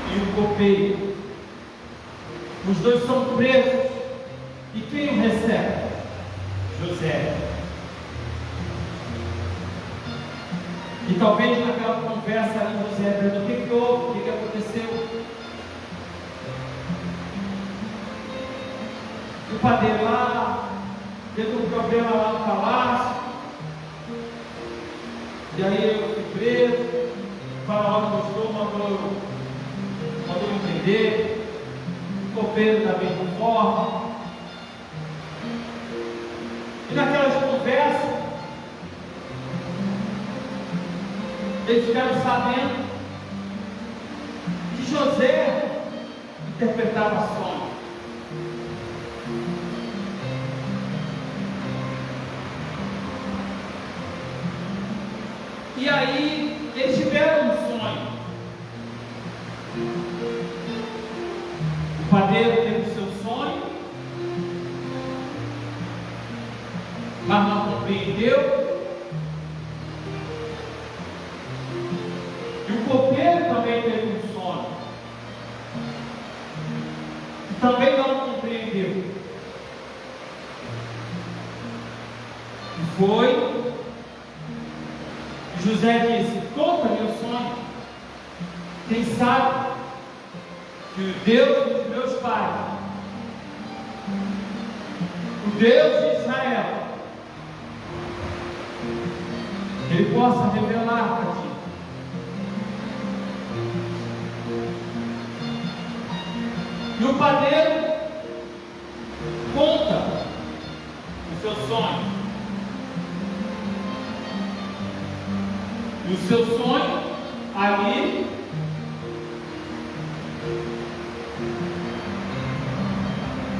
e o copeiro. Os 2 são presos e quem o recebe? José. E talvez naquela conversa ali, José perguntou: o que houve? O que aconteceu? O padeiro lá teve um problema lá no palácio, e aí eu fui preso. O Faraó não gostou, mandou me prender. O copeiro da mesma forma. E naquelas conversas, eles ficaram sabendo que José interpretava sonhos. E aí eles tiveram um sonho. O padeiro teve o seu sonho, mas não compreendeu. E o copeiro também teve um sonho, e também não compreendeu. E foi. José disse: conta meu sonho. Quem sabe que o Deus dos meus pais, o Deus de Israel, Ele possa revelar para ti. E o padeiro conta o seu sonho. E o seu sonho ali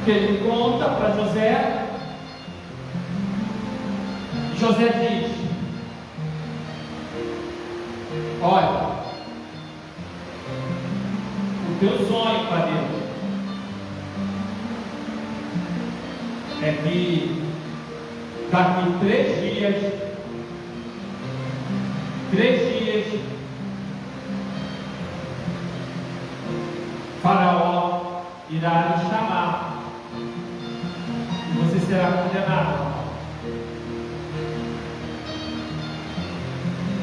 que ele conta para José. José diz: olha, o teu sonho, padeiro, é que daqui 3 dias, Faraó irá lhe chamar e você será condenado.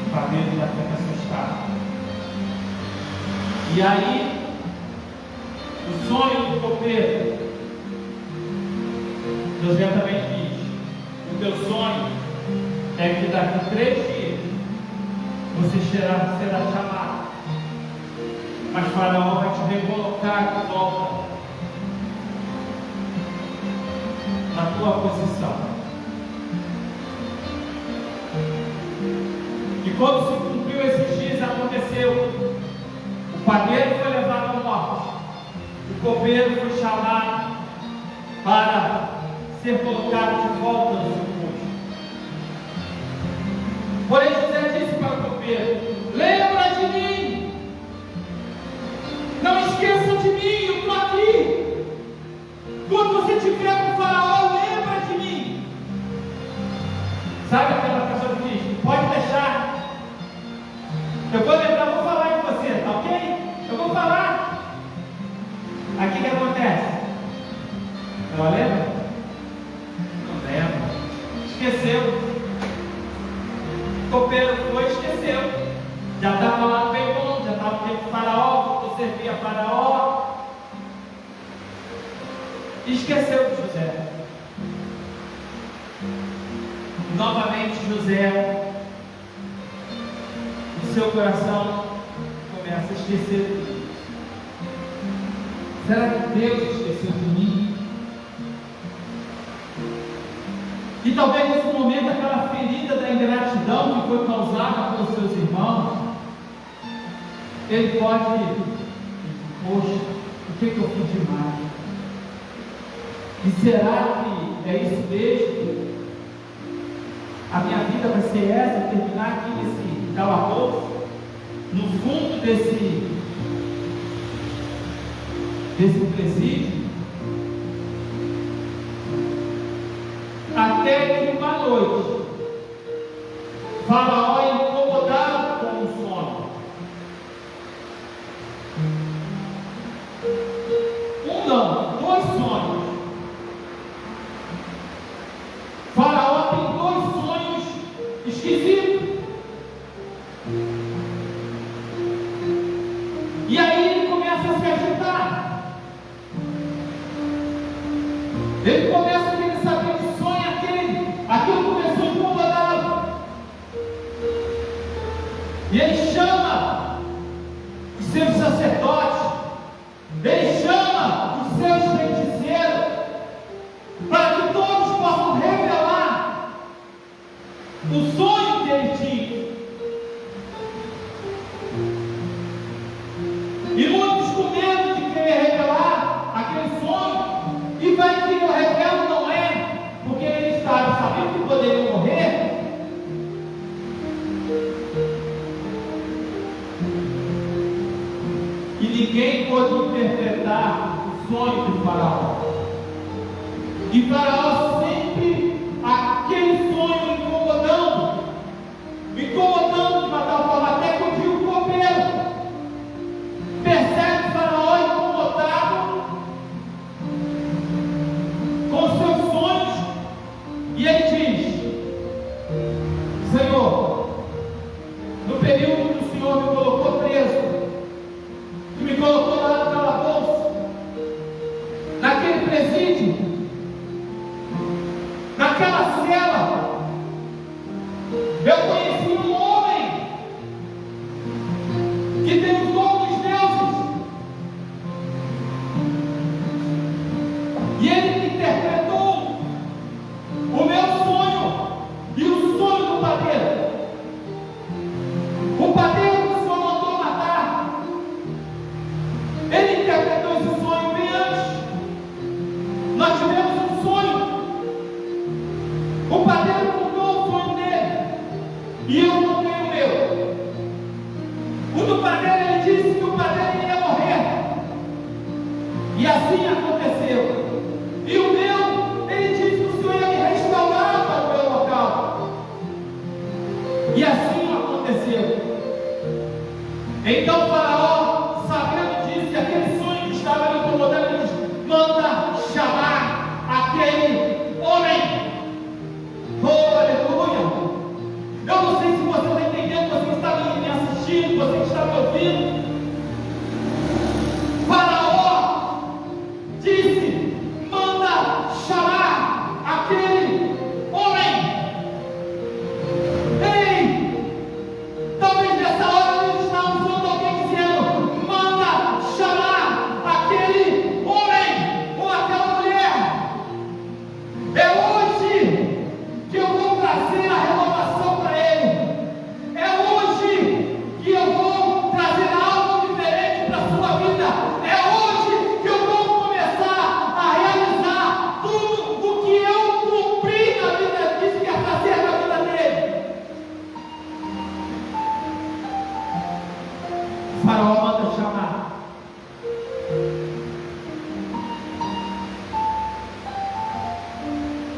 O padeiro já fica assustado. E aí, o sonho do copeiro, José também diz: o teu sonho é que daqui 3 dias você será chamado, mas Faraó vai te recolocar de volta na tua posição. E quando se cumpriu esses dias, aconteceu: o padeiro foi levado à morte, o copeiro foi chamado para ser colocado de volta no seu posto. Porém, José disse para o copeiro: lembra de mim, não esqueça de mim, eu estou aqui. Quando você estiver com o Faraó, lembra de mim. Sabe aquela pessoa que diz: pode deixar, eu vou lembrar, vou falar em você, tá ok? Eu vou falar. Aqui o que acontece? Ela lembra? Não lembra. Esqueceu. O copeiro foi, esqueceu. Já estava lá no bem bom, já estava no tempo de Faraó, voltou a servir a Faraó. E esqueceu de José. Novamente José, o seu coração começa a esquecer de Deus. Será que Deus esqueceu de mim? E talvez nesse momento aquela ferida da ingratidão que foi causada pelos seus irmãos, ele pode dizer: poxa, O que eu fiz demais? E será que é isso mesmo? A minha vida vai ser essa, terminar aqui nesse calabouço, no fundo desse presídio? Até que uma noite, Faraó é incomodado com o sono. Não, 2 sonhos. Faraó tem 2 sonhos esquisitos. E aí ele começa a se agitar. Ele começa a querer saber que sonho é aquele. Aquilo começou a incomodá-lo. E ele chama os seus sacerdotes. Ele chama os seus feiticeiros para que todos possam revelar o sonho que ele tinha. E muitos com medo de querer revelar aquele sonho, e vai que eu revelo não é, porque eles sabiam que poderiam morrer. E ninguém pôde interpretar o sonho de Faraó. E Faraó sempre, aquele sonho incomodando de uma tal forma, até que um dia o copeiro percebe Faraó incomodado com seus sonhos, e ele diz: Senhor, no período que o Senhor me colocou preso, que me colocou lá no calabouço, naquele presídio, naquela cela, eu conheci um homem que tem o dom dos deuses, e ele me interpretou o meu sonho e o sonho do padeiro. O padeiro que o Senhor mandou matar, ele interpretou esse sonho bem antes. Nós tivemos um sonho. O padeiro contou o sonho dele, e eu contei o meu. O do padeiro, ele disse que o padeiro iria morrer, e assim aconteceu. E o meu, ele disse que o Senhor ia me restaurar para o meu local, e assim aconteceu. Então Faraó, sabendo disso, aquele sonho que estava me incomodando, ele diz: manda chamar aquele homem. Oh, aleluia! Eu não sei se você está entendendo, você que está me assistindo, você que está me ouvindo. Faraó disse: manda chamar aquele homem. Ei! Talvez nessa hora nós estamos ouvindo alguém dizendo: manda chamar aquele homem ou aquela mulher. É hoje que eu vou trazer a renovação para ele. É hoje que eu vou trazer algo diferente para a sua vida. É hoje que eu vou começar a realizar tudo o que eu cumpri na vida, disse que ia fazer na vida dele. O Faraó manda chamar.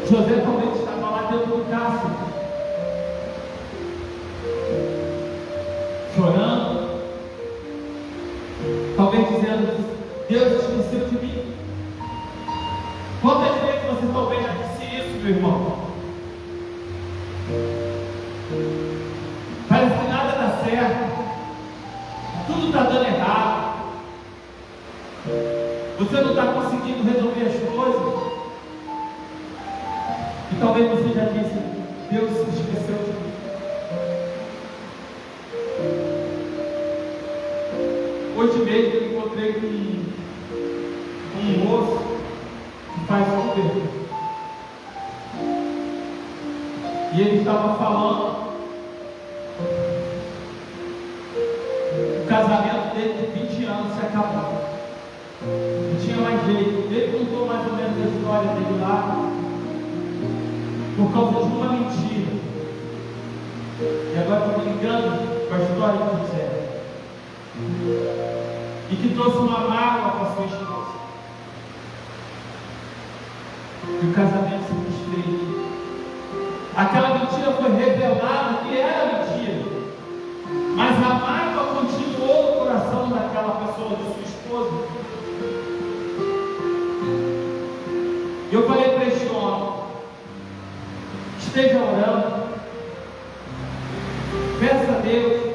José talvez estava lá dentro do cárcere, chorando, talvez dizendo: Deus esqueceu de mim. Quantas vezes você talvez já disse isso, meu irmão? Parece que nada dá certo, tudo está dando errado, você não está conseguindo resolver as coisas. E talvez você já disse: Deus se esqueceu de mim. Hoje mesmo eu encontrei com um moço que faz Uber, e ele estava falando o casamento dele de 20 anos se acabou. ele contou mais ou menos a história dele lá, por causa de uma mentira. E agora estou me ligando com a história de José, e que trouxe uma mágoa para sua esposa. E o casamento se desfez. Aquela mentira foi revelada que era mentira, mas a mágoa continuou no coração daquela pessoa, de sua esposa. E eu falei para este homem: esteja orando, peça a Deus.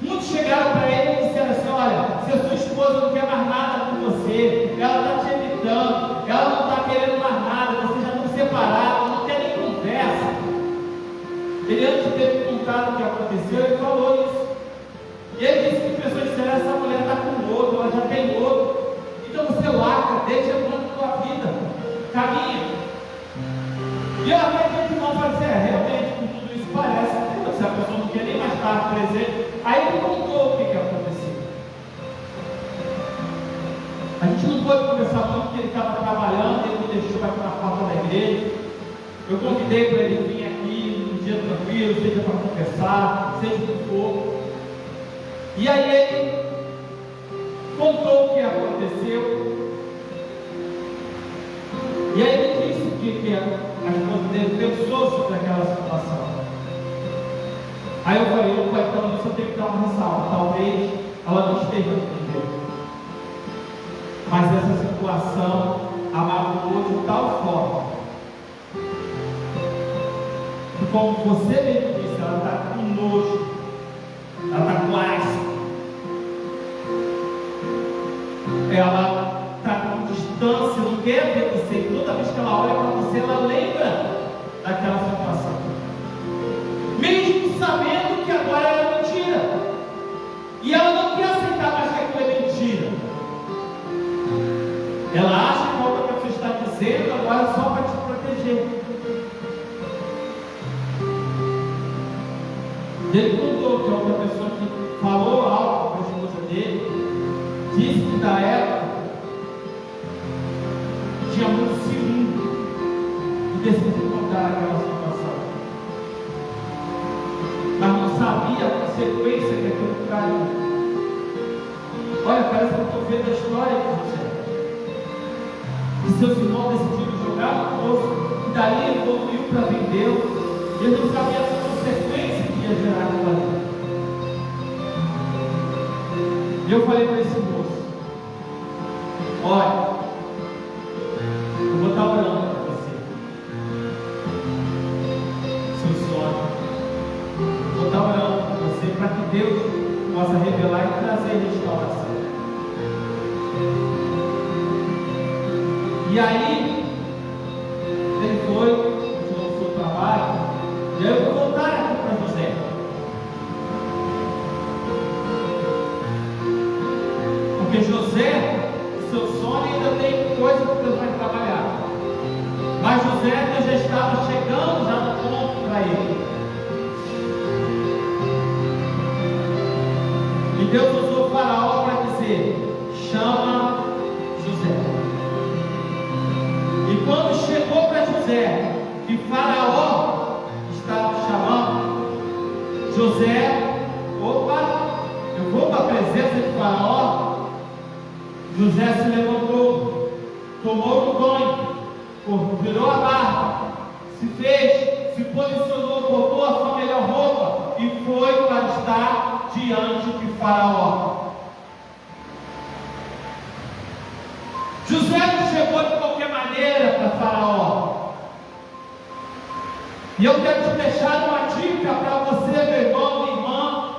Muitos chegaram para ele e disseram assim: olha, se a sua esposa não quer mais nada com você, ela está te evitando, ela não está querendo mais nada, vocês já estão separados, não quer nem conversa. Ele, antes de ter me contado o que aconteceu, ele falou isso. E ele disse que pessoas disseram: essa mulher está com outro, ela já tem outro. Então você larga, deixa a tua vida, caminha. E eu até que o irmão falou assim: realmente, com tudo isso parece, se a pessoa não quer nem mais estar presente. Aí ele contou o que aconteceu. A gente não pôde conversar muito porque ele estava trabalhando, ele me deixou aqui na porta da igreja. Eu convidei para ele vir aqui um dia tranquilo, seja para conversar, seja o que for. E aí ele contou o que aconteceu. E aí ele disse que a esposa dele pensou sobre aquela situação. Aí eu falei: opa, então isso eu tenho que dar uma ressalva. Talvez ela não esteja entendendo, mas essa situação amargou de tal forma que, como você mesmo disse, ela está com nojo, ela está com asco, ela está com distância, não quer ver você. E toda vez que ela olha para você, ela lembra daquela situação, mesmo sabendo que agora é mentira, e ela não quer aceitar mais que aquilo é mentira. Ela acha que a outra pessoa está dizendo agora só para te proteger. Ele contou que a outra pessoa que falou algo para a esposa dele disse que da época tinha muito ciúme e decidiu contar aquela situação, mas não sabia a consequência que aquilo traria. Olha, parece que eu estou vendo a história de José. E seus irmãos decidiram jogar no poço, e daí ele evoluiu para vendê-lo. Ele não sabia a consequência que ia gerar aquilo ali. E eu falei para esse moço: olha, eu vou estar orando para você, seu sonho. Vou estar orando para você, para que Deus possa revelar e trazer restauração. E aí, ele foi, continuou o seu trabalho, e aí eu vou voltar aqui para José. Porque José, seu sonho, ainda tem coisa que Deus vai trabalhar. Mas José, Deus já estava chegando já no ponto para ele. E Deus usou o faraó para dizer: chama José. E quando chegou para José, que faraó estava chamando, José, opa, eu vou para a presença de faraó. José se levantou, tomou um banho, virou a barba, se fez, se posicionou, botou a sua melhor roupa e foi para estar diante de faraó. José não chegou de qualquer maneira para faraó. E eu quero te deixar uma dica para você, meu irmão, minha irmã,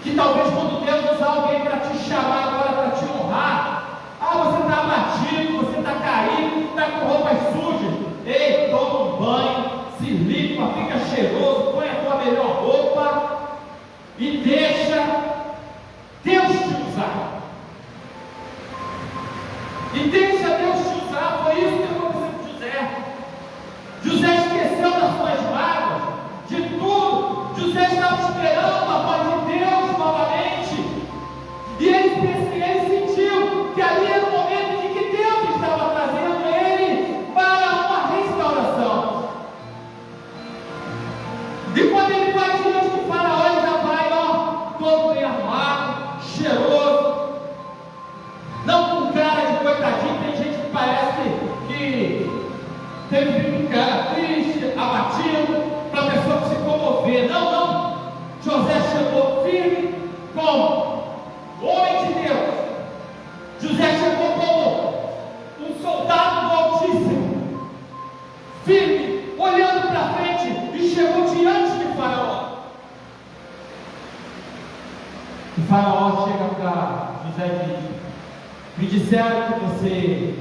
que talvez quando Deus usar alguém para te chamar agora, para te honrar, você está abatido, você está caído, está com roupas sujas. Ei, toma um banho, se limpa, fica cheiroso, põe a tua melhor roupa e deixa Deus te usar. E deixa Deus te usar. Foi isso que aconteceu com José. José esqueceu das suas mágoas, de tudo. José estava esperando a voz de Deus novamente. E ele sentiu que ali era o momento em que Deus estava Teve que vir um cara triste, abatido, para a pessoa se comover. Não, não. José chegou firme como homem de Deus. José chegou como um soldado do Altíssimo, firme, olhando para frente, e chegou diante de Faraó. E Faraó chega para José e diz: me disseram que você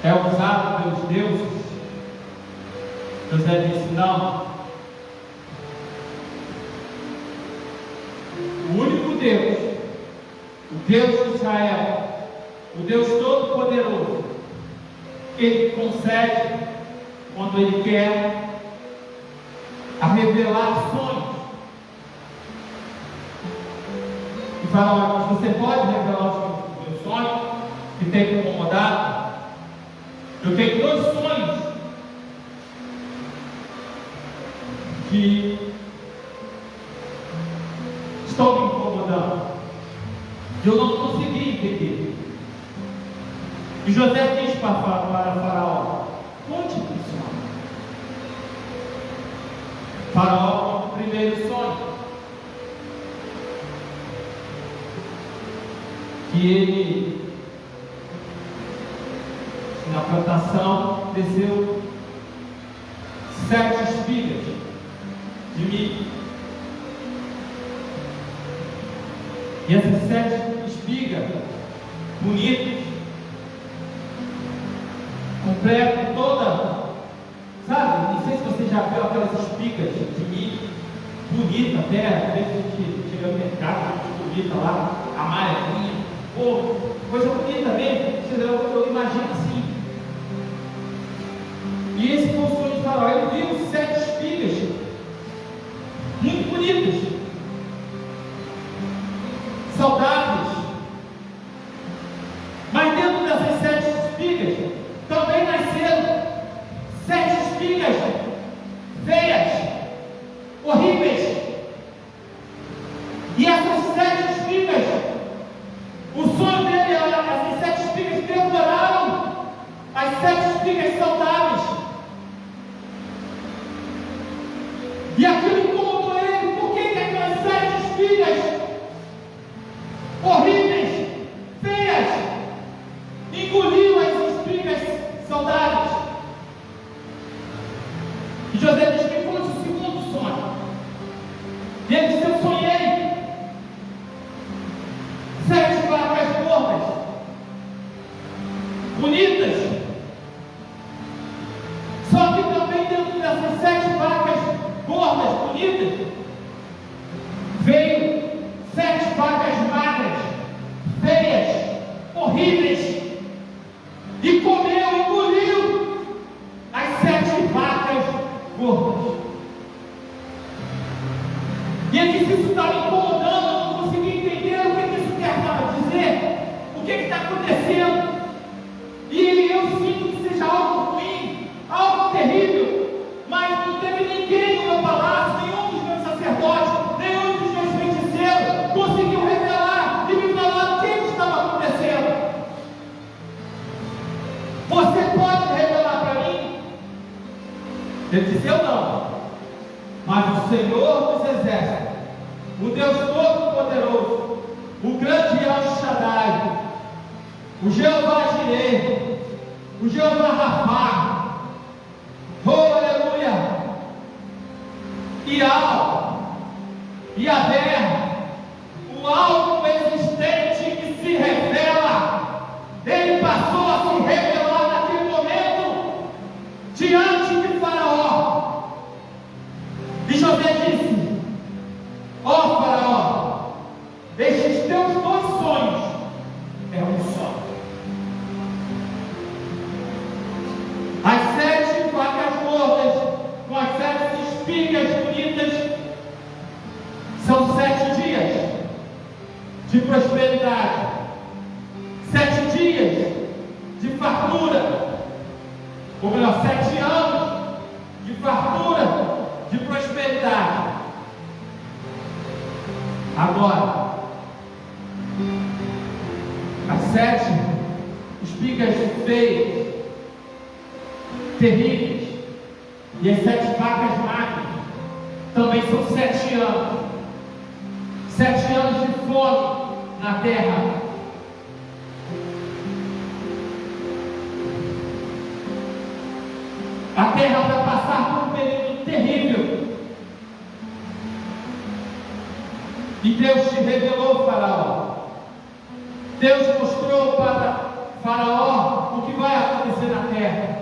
é usado pelos deuses. José disse: não. O único Deus, o Deus de Israel, o Deus Todo-Poderoso, Ele concede, quando Ele quer, a revelar sonhos. E Faraó diz: você pode revelar os meus sonhos que tem me incomodado? Eu tenho 2 sonhos que estão me incomodando. Eu não consegui entender. E José diz para Faraó: conte-me o sonho. Faraó conta o primeiro sonho, que ele, na plantação, desceu 7 espigas de milho. E essas 7 espigas bonitas, completam toda, sabe? Não sei se você já viu aquelas espigas de milho, bonita até, às vezes a gente chega no mercado, bonita lá, amarelinha, coisa bonita mesmo, eu imagino assim. E esse foi o sonho de Faraó. Ele viu 7 espigas muito bonitas, saudáveis, mas dentro dessas 7 espigas também nasceram 7 espigas feias, horríveis. E essas 7 espigas, o sonho dele era: essas 7 espigas devoraram as 7 espigas saudáveis. E aquilo incomodou ele. Por que aquelas 7 espigas horríveis, feias, engoliu as espigas saudáveis? E José diz: que foi o segundo sonho. E ele disse: eu sonhei 7 vacas gordas, bonitas. Só que também dentro dessas 7 vacas gordas, bonitas, veio 7 vacas magras, feias, horríveis, e comeu, engoliu as 7 vacas gordas. E ele disse: isso está me incomodando, eu não consegui entender o que isso quer dizer, o que está acontecendo. E eu sinto que seja algo ruim, algo terrível, mas não teve ninguém no meu palácio, nenhum dos meus sacerdotes, nenhum dos meus feiticeiros conseguiu revelar e me falar o que estava acontecendo. Você pode revelar para mim? Ele disse: eu não, mas o Senhor dos Exércitos, o Deus Todo-Poderoso, o grande El Shaddai, o Jeová Jireh, o Jeová Rapha, oh aleluia, Yahvé, o algo existente que se revela, ele passou a se revelar naquele momento diante de Faraó. E José disse: ó Faraó, estes teus 2 sonhos é um só. As 7 vacas gordas com as 7 espigas bonitas são 7 dias de prosperidade, 7 dias de fartura, ou melhor, 7 anos de fartura, de prosperidade. Agora, as 7 espigas feias, terríveis. E as 7 vacas magras também são 7 anos. 7 anos de fome na terra. A terra vai passar por um período terrível. E Deus te revelou, Faraó. Deus mostrou para Faraó o que vai acontecer na terra.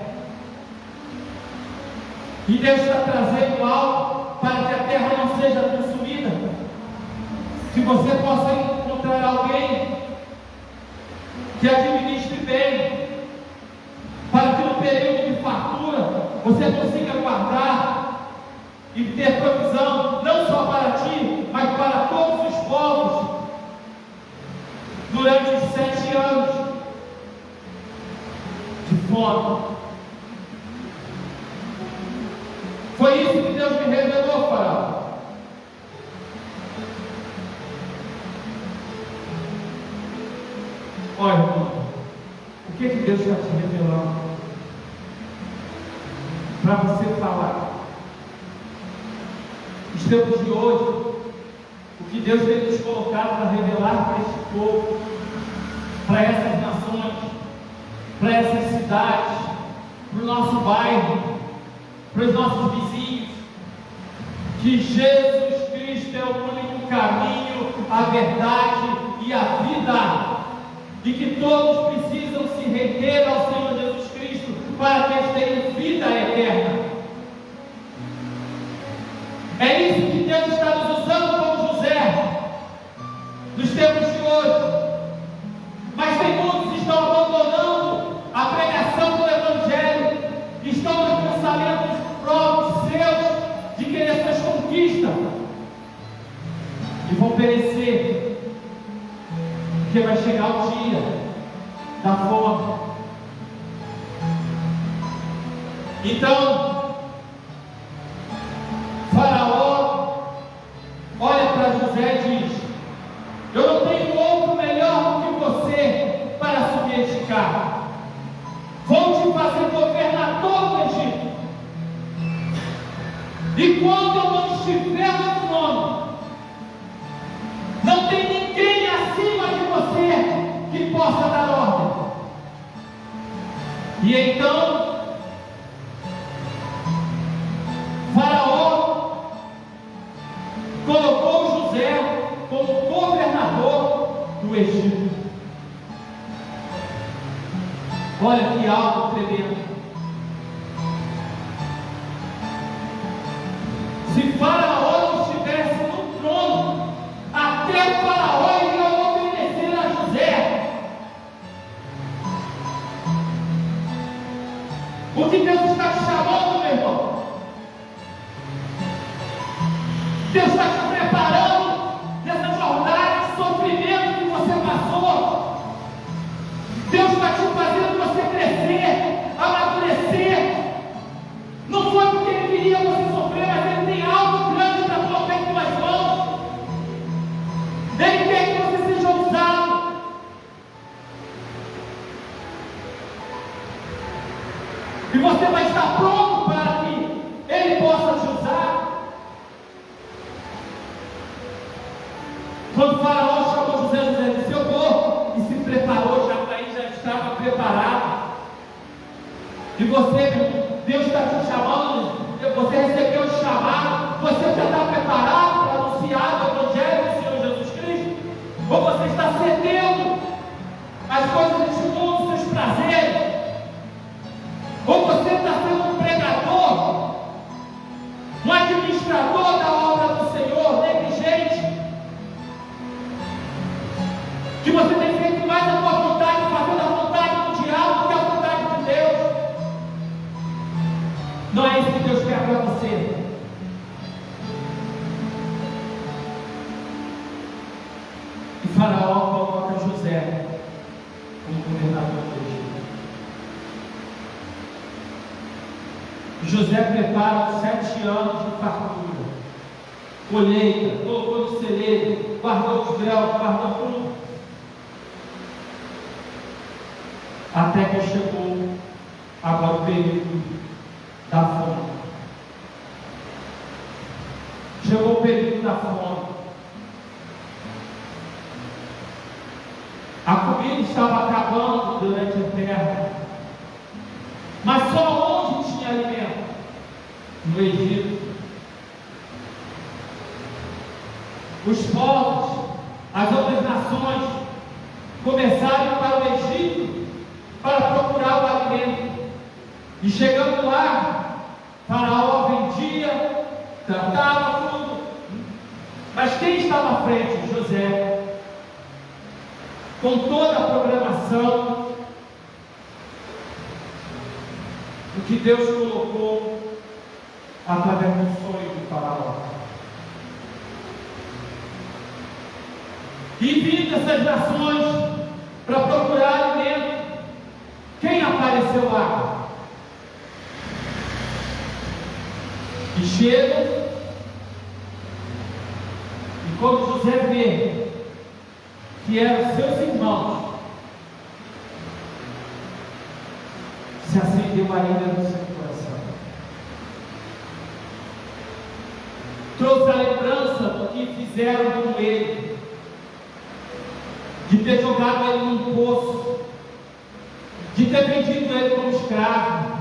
E Deus está trazendo algo para que a terra não seja consumida. Se você possa encontrar alguém que administre bem, para que no período de fartura você consiga guardar e ter provisão, não só para ti, mas para todos os povos, durante os 7 anos de fome. Foi isso que Deus me revelou, Faraó. Olha, irmão, o que Deus está te revelando para você falar? Os tempos de hoje, o que Deus tem nos colocado para revelar para este povo, para essas nações, para essas cidades, para o nosso bairro, para os nossos vizinhos, que Jesus Cristo é o único caminho, a verdade e a vida, e que todos precisam se render ao Senhor Jesus Cristo para que eles tenham vida eterna. É isso que Deus está nos usando como José nos tempos de hoje. Mas tem muitos que estão abandonando a pregação do Evangelho, estão nos pensamentos próprios seus de querer suas conquistas e vão perecer, porque vai chegar o dia da fome. Então, Faraó olha para José e diz: eu não tenho outro melhor do que você para assumir este cargo. Vou te fazer governador do Egito. E quando eu não estiver no trono, não tem ninguém acima de você que possa dar ordem. E então Faraó colocou José como governador do Egito. Olha que algo tremendo. Se Faraó não estivesse no trono, até Faraó iria obedecer a José. O que Deus está te chamando, meu irmão? Deus está te preparando nessa jornada de sofrimento que você passou. Deus está te fazendo você crescer, amadurecer. Não foi porque Ele queria você sofrer, mas Ele tem algo grande para colocar em tuas mãos. Ele quer que você seja ousado. E você vai estar pronto para que Ele possa te usar. Quando o Faraó chamou José, José disse: eu vou. E se preparou, já para ir, já estava preparado. E você, Deus está te chamando, você recebeu o chamado, você já está preparado para anunciar o Evangelho do Senhor Jesus Cristo? Ou você está cedendo às coisas deste mundo, seus prazeres? Ou você está sendo um pregador, um administrador da obra do Senhor, negligente, que você tem feito mais a tua vontade, fazendo a vontade do diabo do que a vontade de Deus? Não é isso que Deus quer para você. E Faraó coloca José como governador do Egito. José prepara os 7 anos de fartura, colheita, colocou no celeiro, guardou os véus, guardou tudo. Até que chegou Agora o período da fome. Chegou o período da fome. A comida estava acabando durante a terra. Mas só onde tinha alimento? No Egito. Os povos, as outras nações, começaram para o Egito para procurar o alimento. E chegando lá, Faraó vendia, tratava tudo. Mas quem estava à frente? José. Com toda a programação, o que Deus colocou através do sonho de Faraó. E vindo essas nações para procurar alimento, quem apareceu lá? E chega, e quando José vê que eram seus irmãos, se acendeu a ira no seu coração. Trouxe a lembrança do que fizeram com ele, de ter jogado ele num poço, de ter vendido ele como escravo,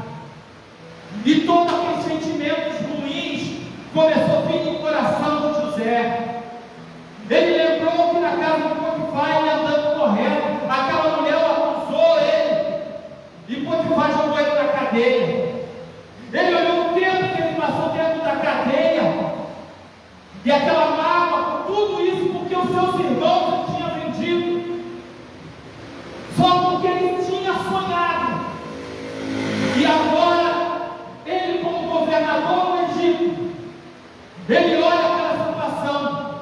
e todos aqueles sentimentos ruins começou a vir no coração de José. Ele lembrou que na casa de Potifar, ele andando correndo, aquela mulher acusou ele, e Potifar jogou ele na cadeia. Ele olhou o tempo que ele passou dentro da cadeia, e aquela mágoa, por tudo isso, porque os seus irmãos ele tinha vendido, só porque ele tinha sonhado. E agora, ele como governador do Egito, ele olha aquela situação,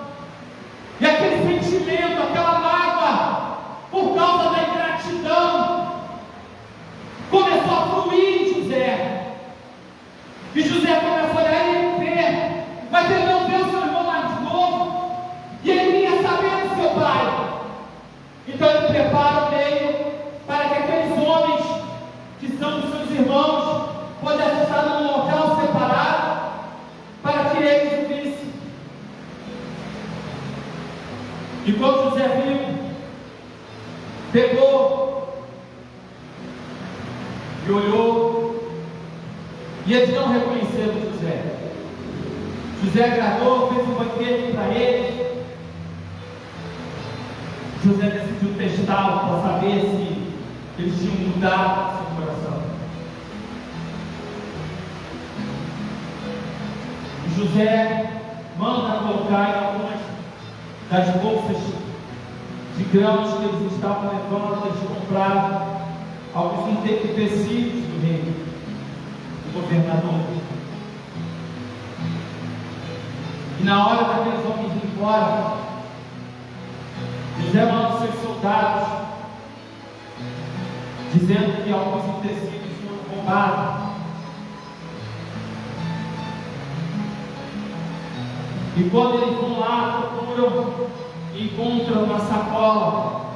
e aquele sentimento, aquela mágoa, por causa da ingratidão, começou a fluir em José. E José começou a olhar e ver, mas ele não vê o seu irmão mais novo, e ele queria saber do seu pai. Então ele prepara o meio para que aqueles homens, que são os seus irmãos, pudessem estar num local separado, para que eles o vissem. E quando José viu, pegou e olhou, e eles não reconheceram José. José agradou, fez um banquete para eles. José decidiu testá-los para saber se eles tinham mudado seu coração. E José manda colocar em algumas das bolsas de grãos que eles estavam levando, eles compraram alguns utensílios do rei, do governador. E na hora daqueles homens ir embora, José manda seus soldados, dizendo que alguns utensílios foram roubados. E quando eles vão lá, procuram, encontram uma sacola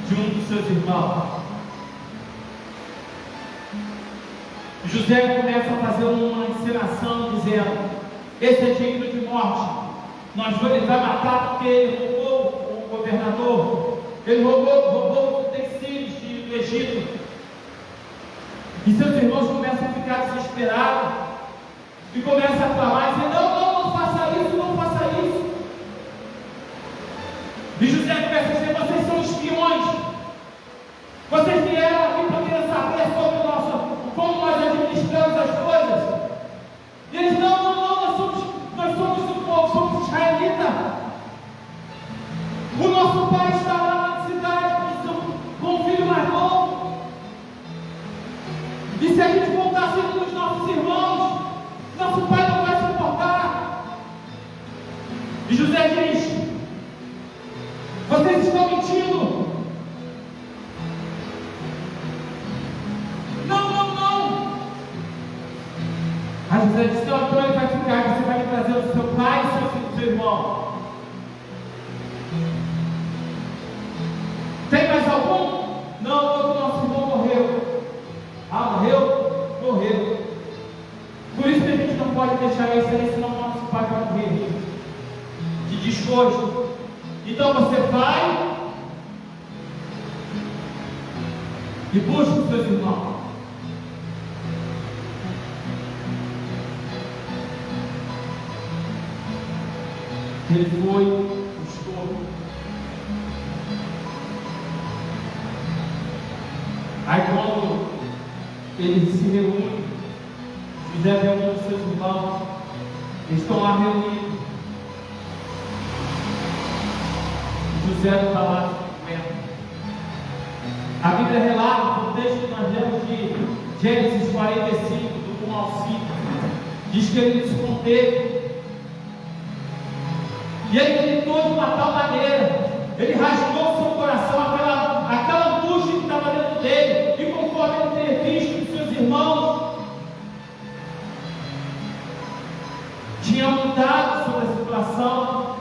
de um dos seus irmãos. José começa a fazer uma encenação dizendo: esse é digno de morte. Ele vai matar porque ele roubou o governador, ele roubou os utensílios do Egito. E seus irmãos começam a ficar desesperados e começam a clamar e dizer: não faça isso, não faça isso. E José começa a dizer: vocês são espiões, vocês vieram aqui para querer saber sobre como nós administramos as coisas. E eles: não, nós somos do povo, somos israelitas. O nosso pai está lá na cidade com o filho mais novo. E se a gente voltar segundo os nossos irmãos, nosso pai não vai se importar. E José diz: vocês estão mentindo. Não. Aí José disse: então ele vai ficar, você vai me trazer o seu pai e seu irmão. Tem mais algum? Não, todo nosso irmão morreu. deixar isso aí, senão o nosso pai vai morrer de desgosto. Então você vai e busca os seus irmãos. Ele foi, buscou. Aí quando ele se reúne, José reúne os seus irmãos, eles estão lá reunidos. José não está lá comendo. A Bíblia relata, no texto que nós lemos de Gênesis 45, do 1 ao 5, diz que ele se conteve. E ele gritou de uma tal maneira, ele rasgou o seu coração, aquela angústia que estava dentro dele, e conforme ele ter visto que seus irmãos tinham mudado sobre a situação,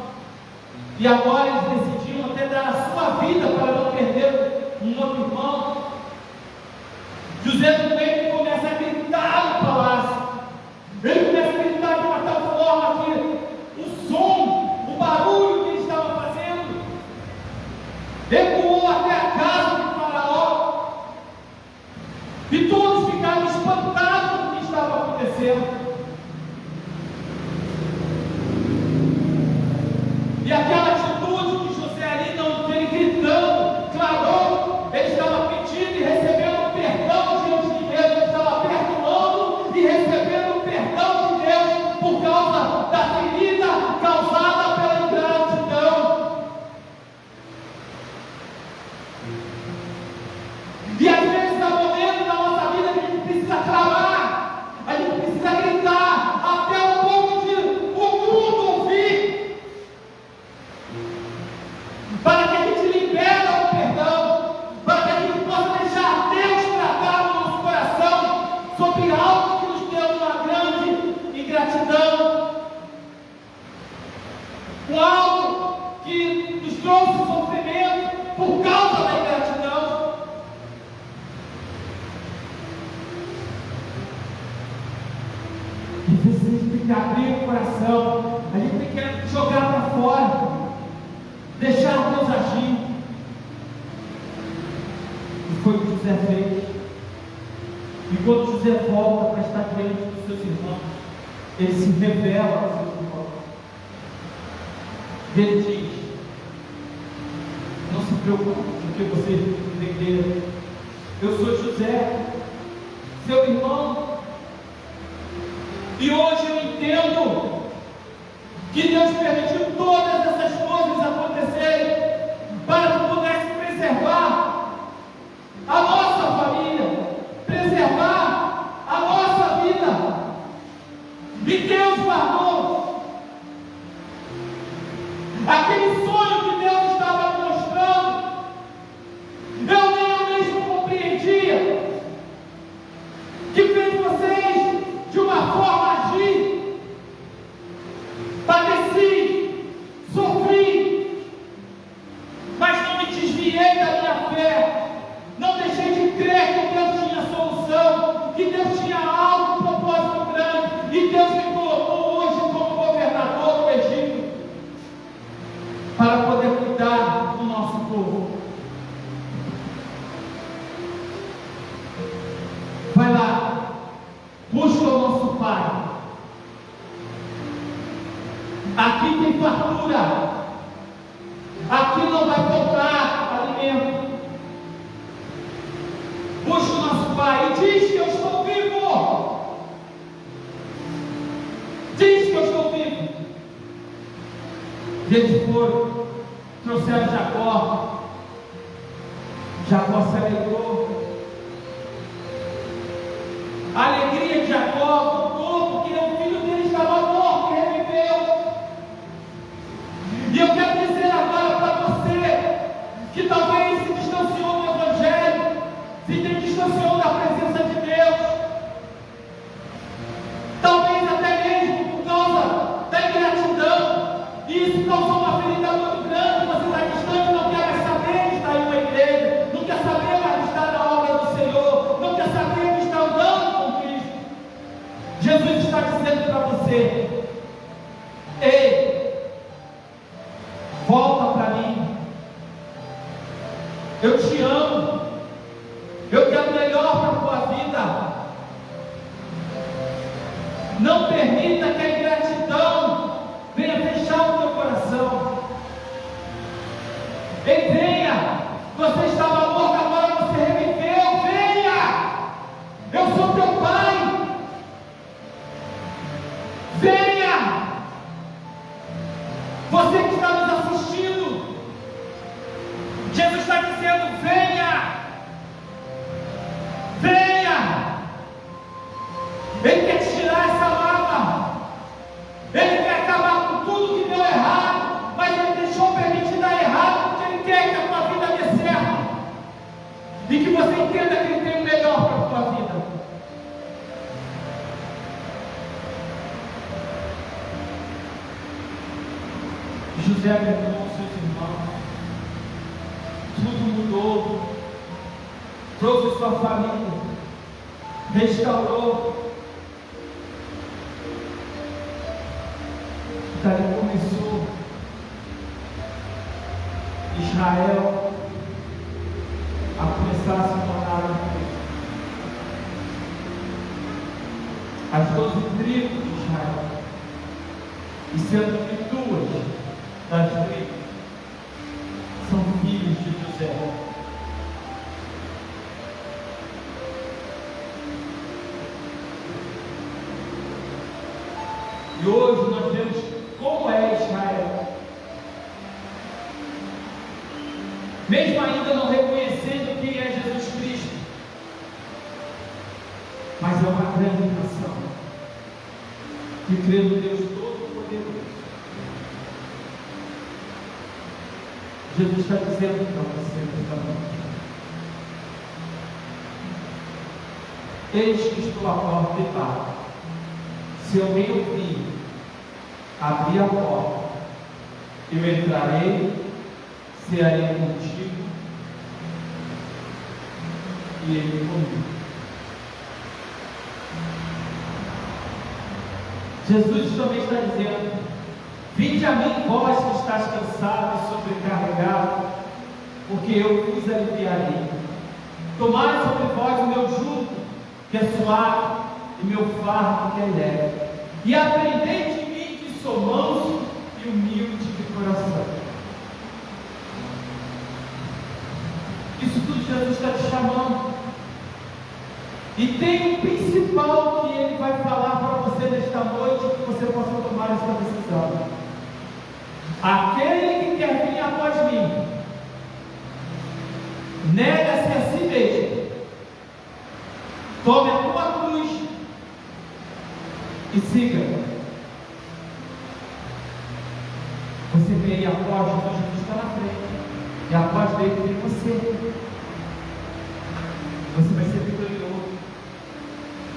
e agora eles decidiram até dar a sua vida para não perder um outro irmão, José também começa a gritar no palácio, ele começa a gritar de uma tal forma que o som, o barulho que ele estava fazendo ecoou até a casa de Faraó, e todos ficaram espantados com o que estava acontecendo. E aquela atitude de José ali, não ele gritando, clamou, ele estava pedindo e recebendo perdão diante de Deus, ele estava perdoando e recebendo perdão de Deus por causa da ferida causada pela ingratidão. E às vezes há momentos na nossa vida que a gente precisa clamar, a gente precisa gritar, até o ponto de o mundo ouvir, para que a gente libere o perdão, para que a gente possa deixar Deus tratar no nosso coração sobre algo que nos deu uma grande ingratidão, com algo que nos trouxe sofrimento por causa da ingratidão. E vocês têm que abrir o coração, a gente tem que jogar para fora, deixar Deus agir. E foi o que José fez. E quando José volta para estar diante dos seus irmãos, ele se revela aos seus irmãos. Ele diz: não se preocupe, porque vocês entenderam. Eu sou José, seu irmão. E hoje eu entendo que Deus permitiu todas essas coisas acontecerem para que pudesse preservar a nossa família, preservar a nossa vida. E Deus guardou aquele sonho que Deus estava me mostrando. Eu nem eu mesmo compreendia, que fez vocês de uma forma agir. Padeci, sofri, mas não me desviei da minha fé, não deixei de crer que Deus tinha solução, que Deus tinha algo, um propósito grande, e Deus me colocou hoje como governador do Egito, para poder cuidar do nosso povo. Vai lá, busca o nosso Pai. Aqui tem fartura, aqui não vai faltar alimento. Busca o nosso Pai e diz que eu estou vivo. Diz que eu estou vivo. Eles foram, trouxeram Jacó. Jacó se alegrou. A alegria de Jacó voltou porque o filho dele estava morto e reviveu. E eu quero dizer agora para você que talvez se distanciou do Evangelho, se distanciou da presença de Deus, talvez até mesmo por causa da ingratidão, e isso causou uma ferida muito grande. Você está distante, não quer mais saber de estar em uma igreja, não quer saber mais de estar Eu te amo. Eu quero melhor para a tua vida. Não permita que a ingratidão venha fechar o teu coração. Ei, venha. Você estava morto, agora você reviveu. Venha. Eu sou teu pai. Venha. Você que está nos assistindo, Jesus está dizendo: venha. Venha. Ele quer tirar essa lama. Ele quer acabar com tudo que deu errado, mas Ele deixou permitir dar errado, porque Ele quer que a tua vida dê certo e que você entenda que Ele tem o melhor para a tua vida. José perdoou seus irmãos, tudo mudou, trouxe sua família, restaurou. Daí começou Israel a começar a se tornar um povo. As 12 tribos de Israel, e sendo que 2 das tribos são filhos de José. E hoje nós vemos como é Israel. Mesmo ainda não reconhecendo quem é Jesus Cristo, mas é uma grande nação que crê no Deus Todo-Poderoso. Jesus está dizendo para você nesta noite: eis que estou à porta e bato. Se alguém ouvir, abrir a porta, eu entrarei, cearei contigo e ele comigo. Jesus também está dizendo: vinde a mim, vós que estáis cansados e sobrecarregados, porque eu vos aliviarei. Tomai sobre vós o meu jugo, que é suave, e meu fardo que é leve. E aprendei de mim, que sou manso e humilde de coração. Isso tudo Jesus está te chamando. E tem o principal que Ele vai falar para você nesta noite, que você possa tomar esta decisão. Aquele que quer vir após mim, nega-se a si mesmo, tome a tua cruz e siga. Você vem aí após Jesus está na frente, e após dele vem você. Você vai ser vitorioso.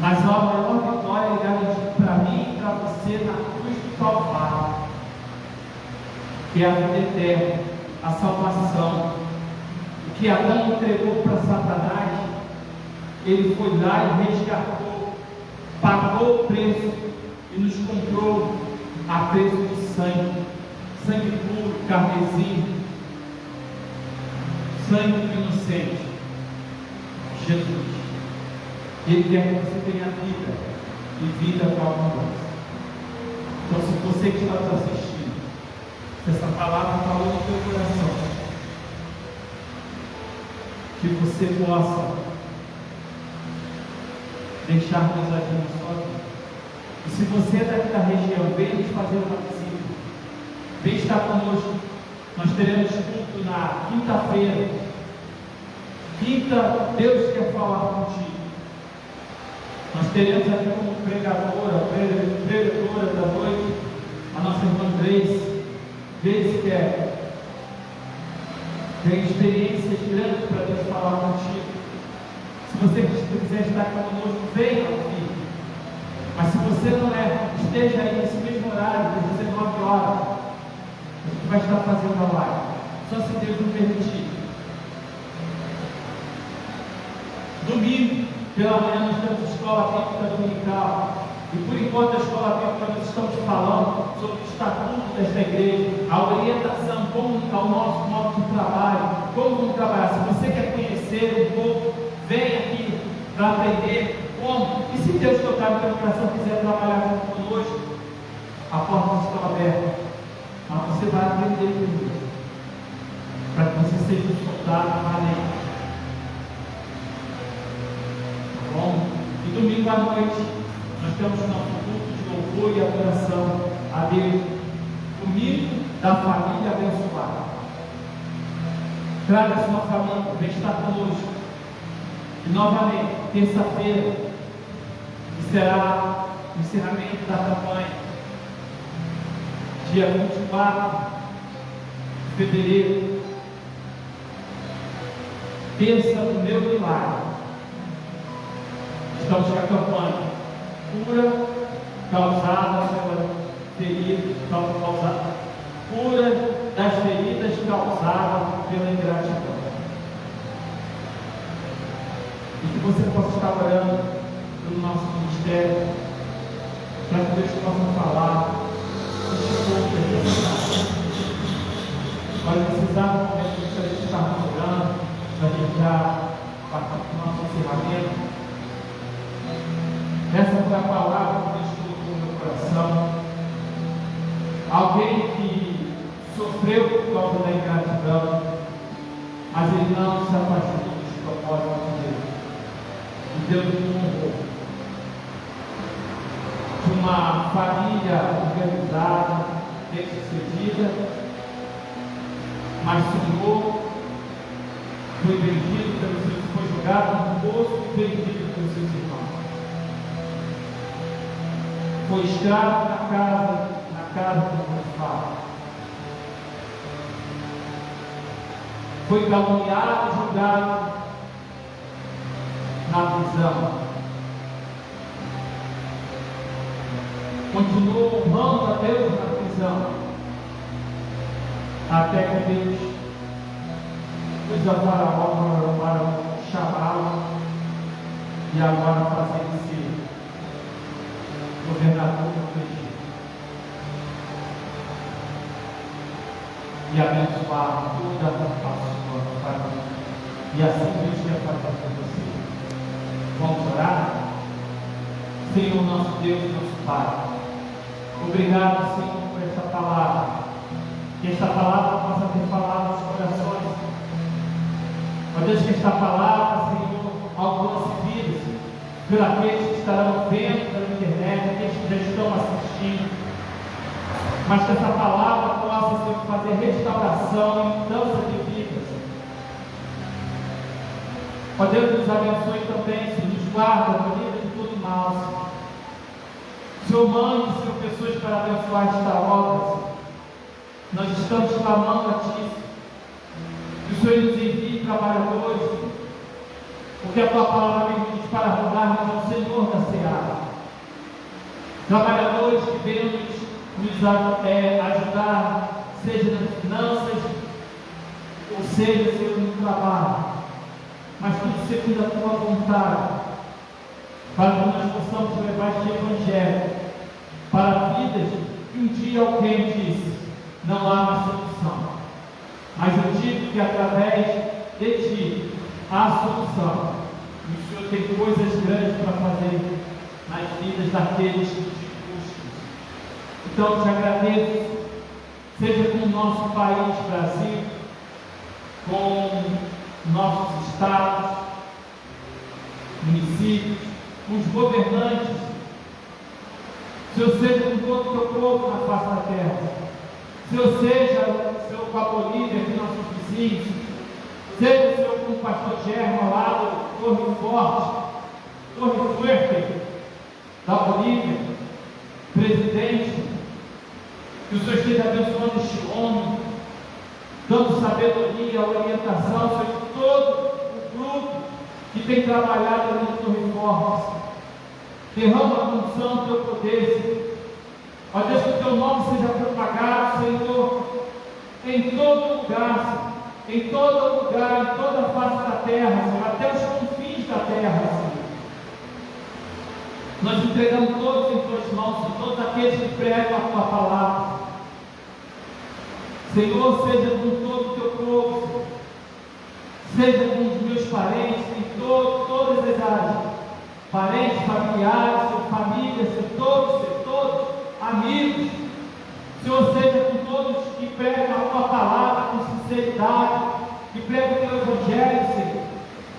Mas a maior vitória é garantida para mim e para você na cruz do Calvário, que é a vida eterna, a salvação. O que Adão entregou para Satanás, ele foi lá e resgatou, pagou o preço e nos comprou a preço de sangue, sangue puro, carmesim, sangue do inocente, Jesus. Ele quer que você tenha vida e vida com abundância. Então, se você que está nos assistindo, se essa palavra falou no teu coração, que você possa deixar Deus agir na sua vida. E se você é daqui da região, vem nos fazer uma visita, vem estar conosco. Nós teremos culto na quinta-feira. Quinta, Deus quer falar contigo. Nós teremos aqui como pregadora da noite, a nossa irmã Grace. Grace quer tem experiências grandes para Deus falar contigo. Se você quiser estar conosco, venha aqui. Mas se você não esteja aí nesse mesmo horário, às 19 horas, a gente vai estar fazendo a live. Só se Deus nos permitir. Domingo, pela manhã, nós temos escola bíblica dominical. E por importa a escola bíblica, nós estamos falando sobre o estatuto desta igreja, a orientação, como é o nosso modo de trabalho, como vamos trabalhar. Se você quer conhecer um pouco, vem aqui para aprender como. E se Deus tocar no teu coração, quiser trabalhar junto conosco, a porta está aberta. Mas você vai aprender comigo, para que você seja um soldado valente. Tá bom? E domingo à noite, nós temos o nosso culto de louvor e adoração a Deus, comigo, da família abençoada. Traga a sua família, vem estar conosco. E novamente, terça-feira, que será o encerramento da campanha, dia 24 de fevereiro, terça do meu milagre. Estamos com a campanha cura causada pela ferida, cura das feridas causadas pela ingratidão. E que você possa estar orando pelo nosso ministério, para que Deus possa falar Olha, precisar no momento que a gente está orando, para a gente já partir para o nosso encerramento. Essa foi a palavra que Deus colocou no meu coração. Alguém que sofreu por causa da ingratidão, mas ele não se afastou dos propósitos de Deus. E Deus o honrou. De uma família organizada, bem-sucedida, mas sonhou, foi vendido pelos seus, foi jogado no poço e vendido pelos seus irmãos. Foi escravo na casa do Potifar. Foi caluniado e jogado na prisão. Continuou honrando a Deus na prisão, até que Deus usa Faraó para chamá-lo e agora fazer-se governador do Egito e abençoar toda a sua família. E assim Deus quer fazer com você. Vamos orar? Senhor nosso Deus, nosso Pai, obrigado, Senhor, por esta palavra. Que esta palavra possa ter falado aos corações. Ó Deus, que esta palavra, Senhor, alcance vidas por aqueles que estarão vendo pela internet, aqueles que já estão assistindo. Mas que essa palavra possa, Senhor, fazer restauração e mudança de vidas. Ó Deus, nos abençoe também, Senhor, nos guarda, nos livra de todo mal, Senhor. Senhor, mande, Senhor, pessoas para abençoar esta obra, Senhor. Nós estamos clamando a Ti, que o Senhor nos envie trabalhadores, Senhor, porque a Tua palavra me diz para rogarmos ao Senhor da seara. Trabalhadores que venham nos ajudar, seja nas finanças, ou seja, Senhor, no trabalho, mas tudo segundo a Tua vontade, para que nós possamos levar este Evangelho para vidas que um dia alguém disse: não há mais solução. Mas eu digo que através de Ti há solução. E o Senhor tem coisas grandes para fazer nas vidas daqueles que Te buscam. Então eu Te agradeço, seja com o nosso país, Brasil, com nossos estados, municípios, com os governantes, Senhor, seja com todo o Teu povo na face da terra. Senhor, seja, Senhor, com a Bolívia, aqui nossos vizinhos, seja, Senhor, com o pastor Germa lá do Torre Fuerte, da Bolívia, presidente, que o Senhor esteja abençoando este homem, dando sabedoria, orientação, Senhor, todo o grupo que tem trabalhado ali no Torre Forte. Derrama a unção do Teu poder, Senhor. Ó Deus, que o Teu nome seja propagado, Senhor, em todo lugar, Senhor, em todo lugar, em toda a face da terra, Senhor, até os confins da terra, Senhor. Nós entregamos todos em tuas mãos, Senhor, todos aqueles que pregam a tua palavra. Senhor, seja com todo o teu povo, Senhor. Seja com os meus parentes, em todas as áreas, parentes, familiares, Senhor, família, Senhor, todos, amigos. Senhor, seja com todos que pregam a tua palavra com sinceridade, que pregam o teu evangelho, Senhor.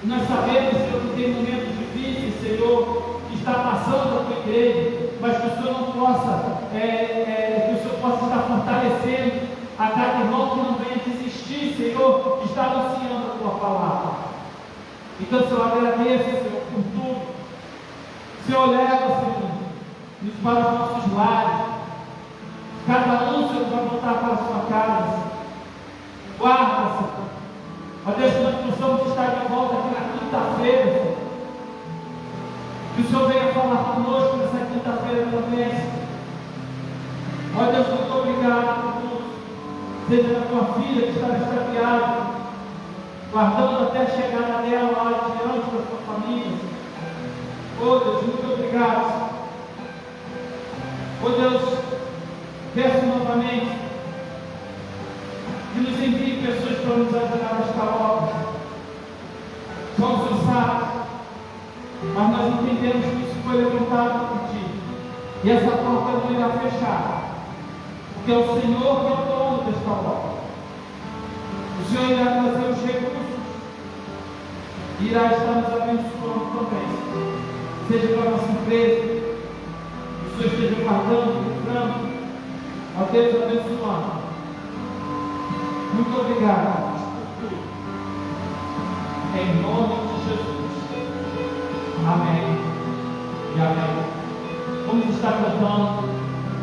E nós sabemos, Senhor, que tem momentos difíceis, Senhor, que está passando a tua igreja, mas que o Senhor não possa, que o Senhor possa estar fortalecendo a cada irmão que não venha desistir, Senhor, que está anunciando a tua palavra. Então, Senhor, agradeço, Senhor, por tudo. Senhor, leva, Senhor, nos para os nossos lares. Cada um, Senhor, vai voltar para a sua casa. Guarda, Senhor. Ó Deus, que nós possamos estar de volta aqui na quinta-feira, Senhor. Que o Senhor venha falar conosco nessa quinta-feira também, Senhor. Ó Deus, muito obrigado por tudo. Seja da tua filha que está extraviada, guardando até a chegada dela lá diante da sua família. Oh Deus, muito obrigado. Oh Deus, peço novamente que nos envie pessoas para nos ajudar nesta obra. Só o Senhor sabe, mas nós entendemos que isso foi levantado por ti, e essa porta não irá fechar, porque é o Senhor que é o dono desta obra. O Senhor irá trazer os recursos e irá estar nos abençoando também, seja para a nossa empresa, que o Senhor esteja guardando, livrando, ó Deus, abençoando. Muito obrigado por tudo, em nome de Jesus, amém e amém. Vamos estar cantando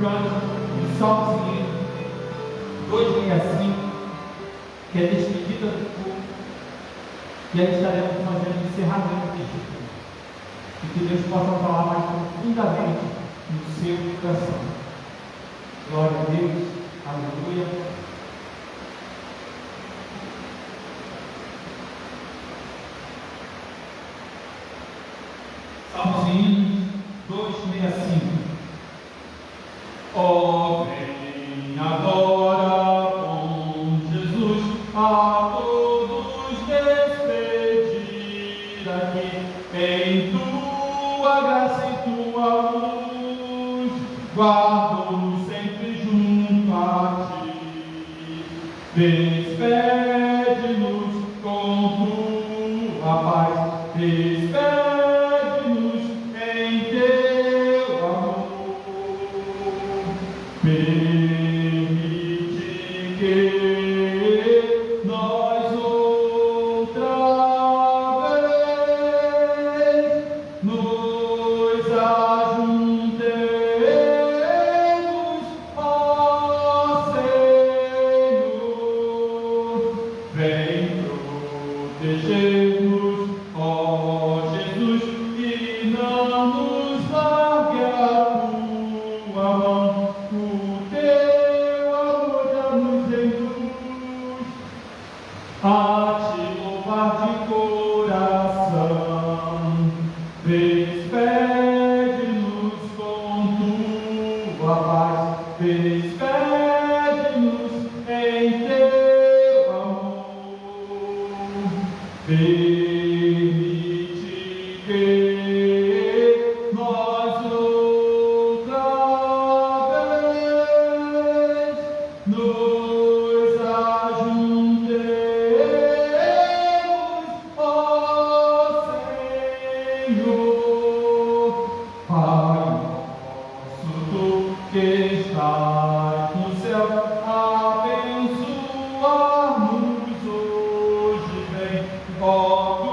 o Salmo seguinte, 265, que é despedida do culto, e aí estaremos fazendo encerramento deste culto. E que Deus possa falar mais profundamente no seu coração. Glória a Deus, aleluia. Salmozinho 265. Oh, vem agora com Jesus a todos despedir aqui em tua graça e tua luz, guardo-nos sempre junto a ti. Despede-nos com tua paz, despede-nos em teu amor. Permite que nós outra vez nos ajuntemos, ó Senhor. Vem proteger-nos, ó Jesus, e não nos largue a tua mão. O teu amor já nos induz a te louvar de coração. Despede-nos com tua paz, despede-nos em teu amor. Permite que nós outra vez nos ajuntemos, ó Senhor. Pai nosso, tu que estás no céu, abençoa-nos hoje, vem, ó tu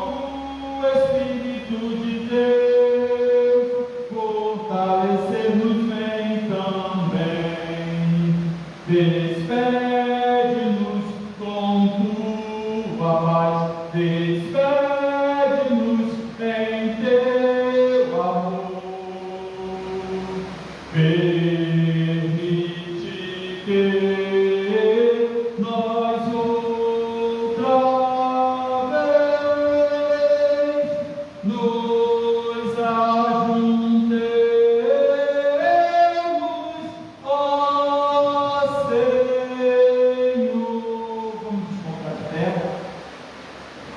Espírito de Deus, fortalecer-nos vem também. Despede-nos com tua paz, despede-nos em teu amor. Permite que nós outra vez nos ajuntemos.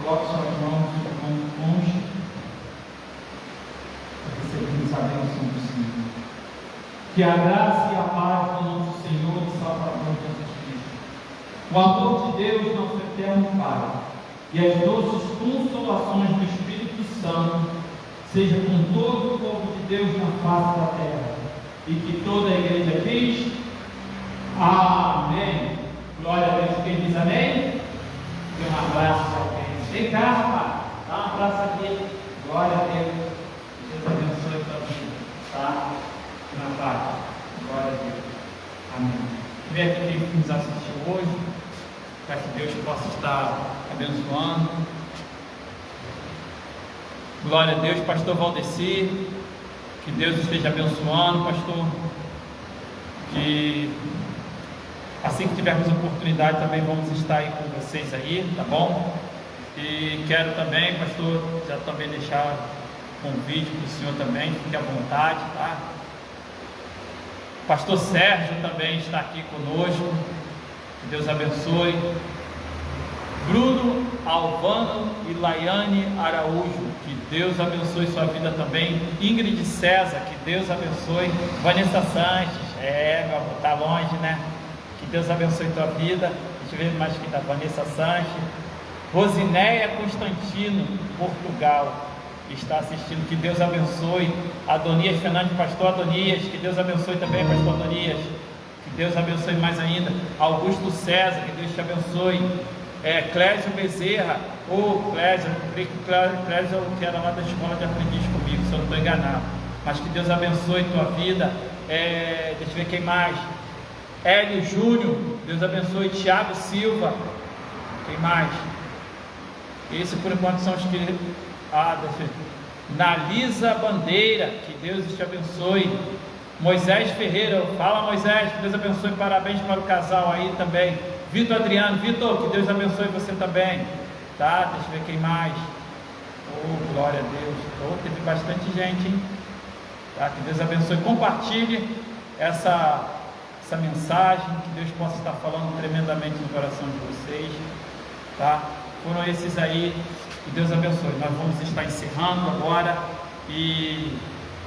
Coloque suas mãos longe para recebermos a bênção do Senhor. Que a graça e a paz do nosso Senhor e Salvador Jesus Cristo, o amor de Deus, nosso eterno Pai, e as doces consolações do Espírito Santo, seja com todo o povo de Deus na face da terra, e que toda a igreja diz amém. Glória a Deus. Quem diz amém? Dê um abraço a alguém. Vem cá, rapaz, dá um abraço aqui. Glória a Deus. Deus abençoe a tua vida, tá? Na paz. Glória a Deus. Amém. Vem aqui quem nos assistiu hoje, para que Deus possa estar abençoando. Glória a Deus, pastor Valdeci, que Deus esteja abençoando, pastor, que assim que tivermos oportunidade também vamos estar aí com vocês aí, tá bom? E quero também, pastor, já também deixar convite para o senhor também, fique à vontade, tá? Pastor Sérgio também está aqui conosco, que Deus abençoe. Bruno Alvano e Laiane Araújo, que Deus abençoe sua vida também. Ingrid César, que Deus abençoe. Vanessa Sanches, meu amor, tá longe, né? Que Deus abençoe tua vida. Deixa eu ver mais que tá. Vanessa Sanches. Rosinéia Constantino, Portugal, que está assistindo. Que Deus abençoe. Adonias Fernandes, pastor Adonias, que Deus abençoe também, pastor Adonias. Que Deus abençoe mais ainda. Augusto César, que Deus te abençoe. Clésio Bezerra, Clésio, Clésio que era lá da escola de aprendiz comigo, se eu não estou enganado, mas que Deus abençoe tua vida. Deixa eu ver quem mais. Hélio Júnior, Deus abençoe. Tiago Silva, quem mais? Esse por enquanto são os que. Deixa eu ver. Nalisa Bandeira, que Deus te abençoe. Moisés Ferreira, fala Moisés, que Deus abençoe, parabéns para o casal aí também. Vitor Adriano, Vitor, que Deus abençoe você também, tá? Deixa eu ver quem mais. Glória a Deus. Teve bastante gente, hein? Tá? Que Deus abençoe. Compartilhe essa mensagem, que Deus possa estar falando tremendamente no coração de vocês, tá? Foram esses aí, que Deus abençoe. Nós vamos estar encerrando agora e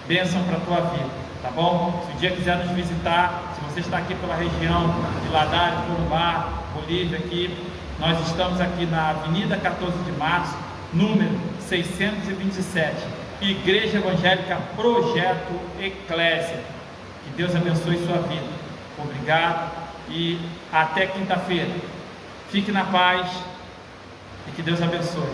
bênção para a tua vida, tá bom? Se o dia quiser nos visitar, se você está aqui pela região de Ladares, Corumbá, Bolívia aqui, nós estamos aqui na Avenida 14 de Março, número 627, Igreja Evangélica Projeto Eclésia. Que Deus abençoe sua vida. Obrigado e até quinta-feira. Fique na paz e que Deus abençoe.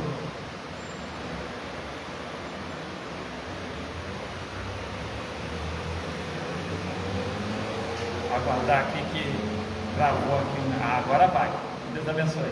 Aguardar aqui que travou aqui. Agora vai. Deus abençoe.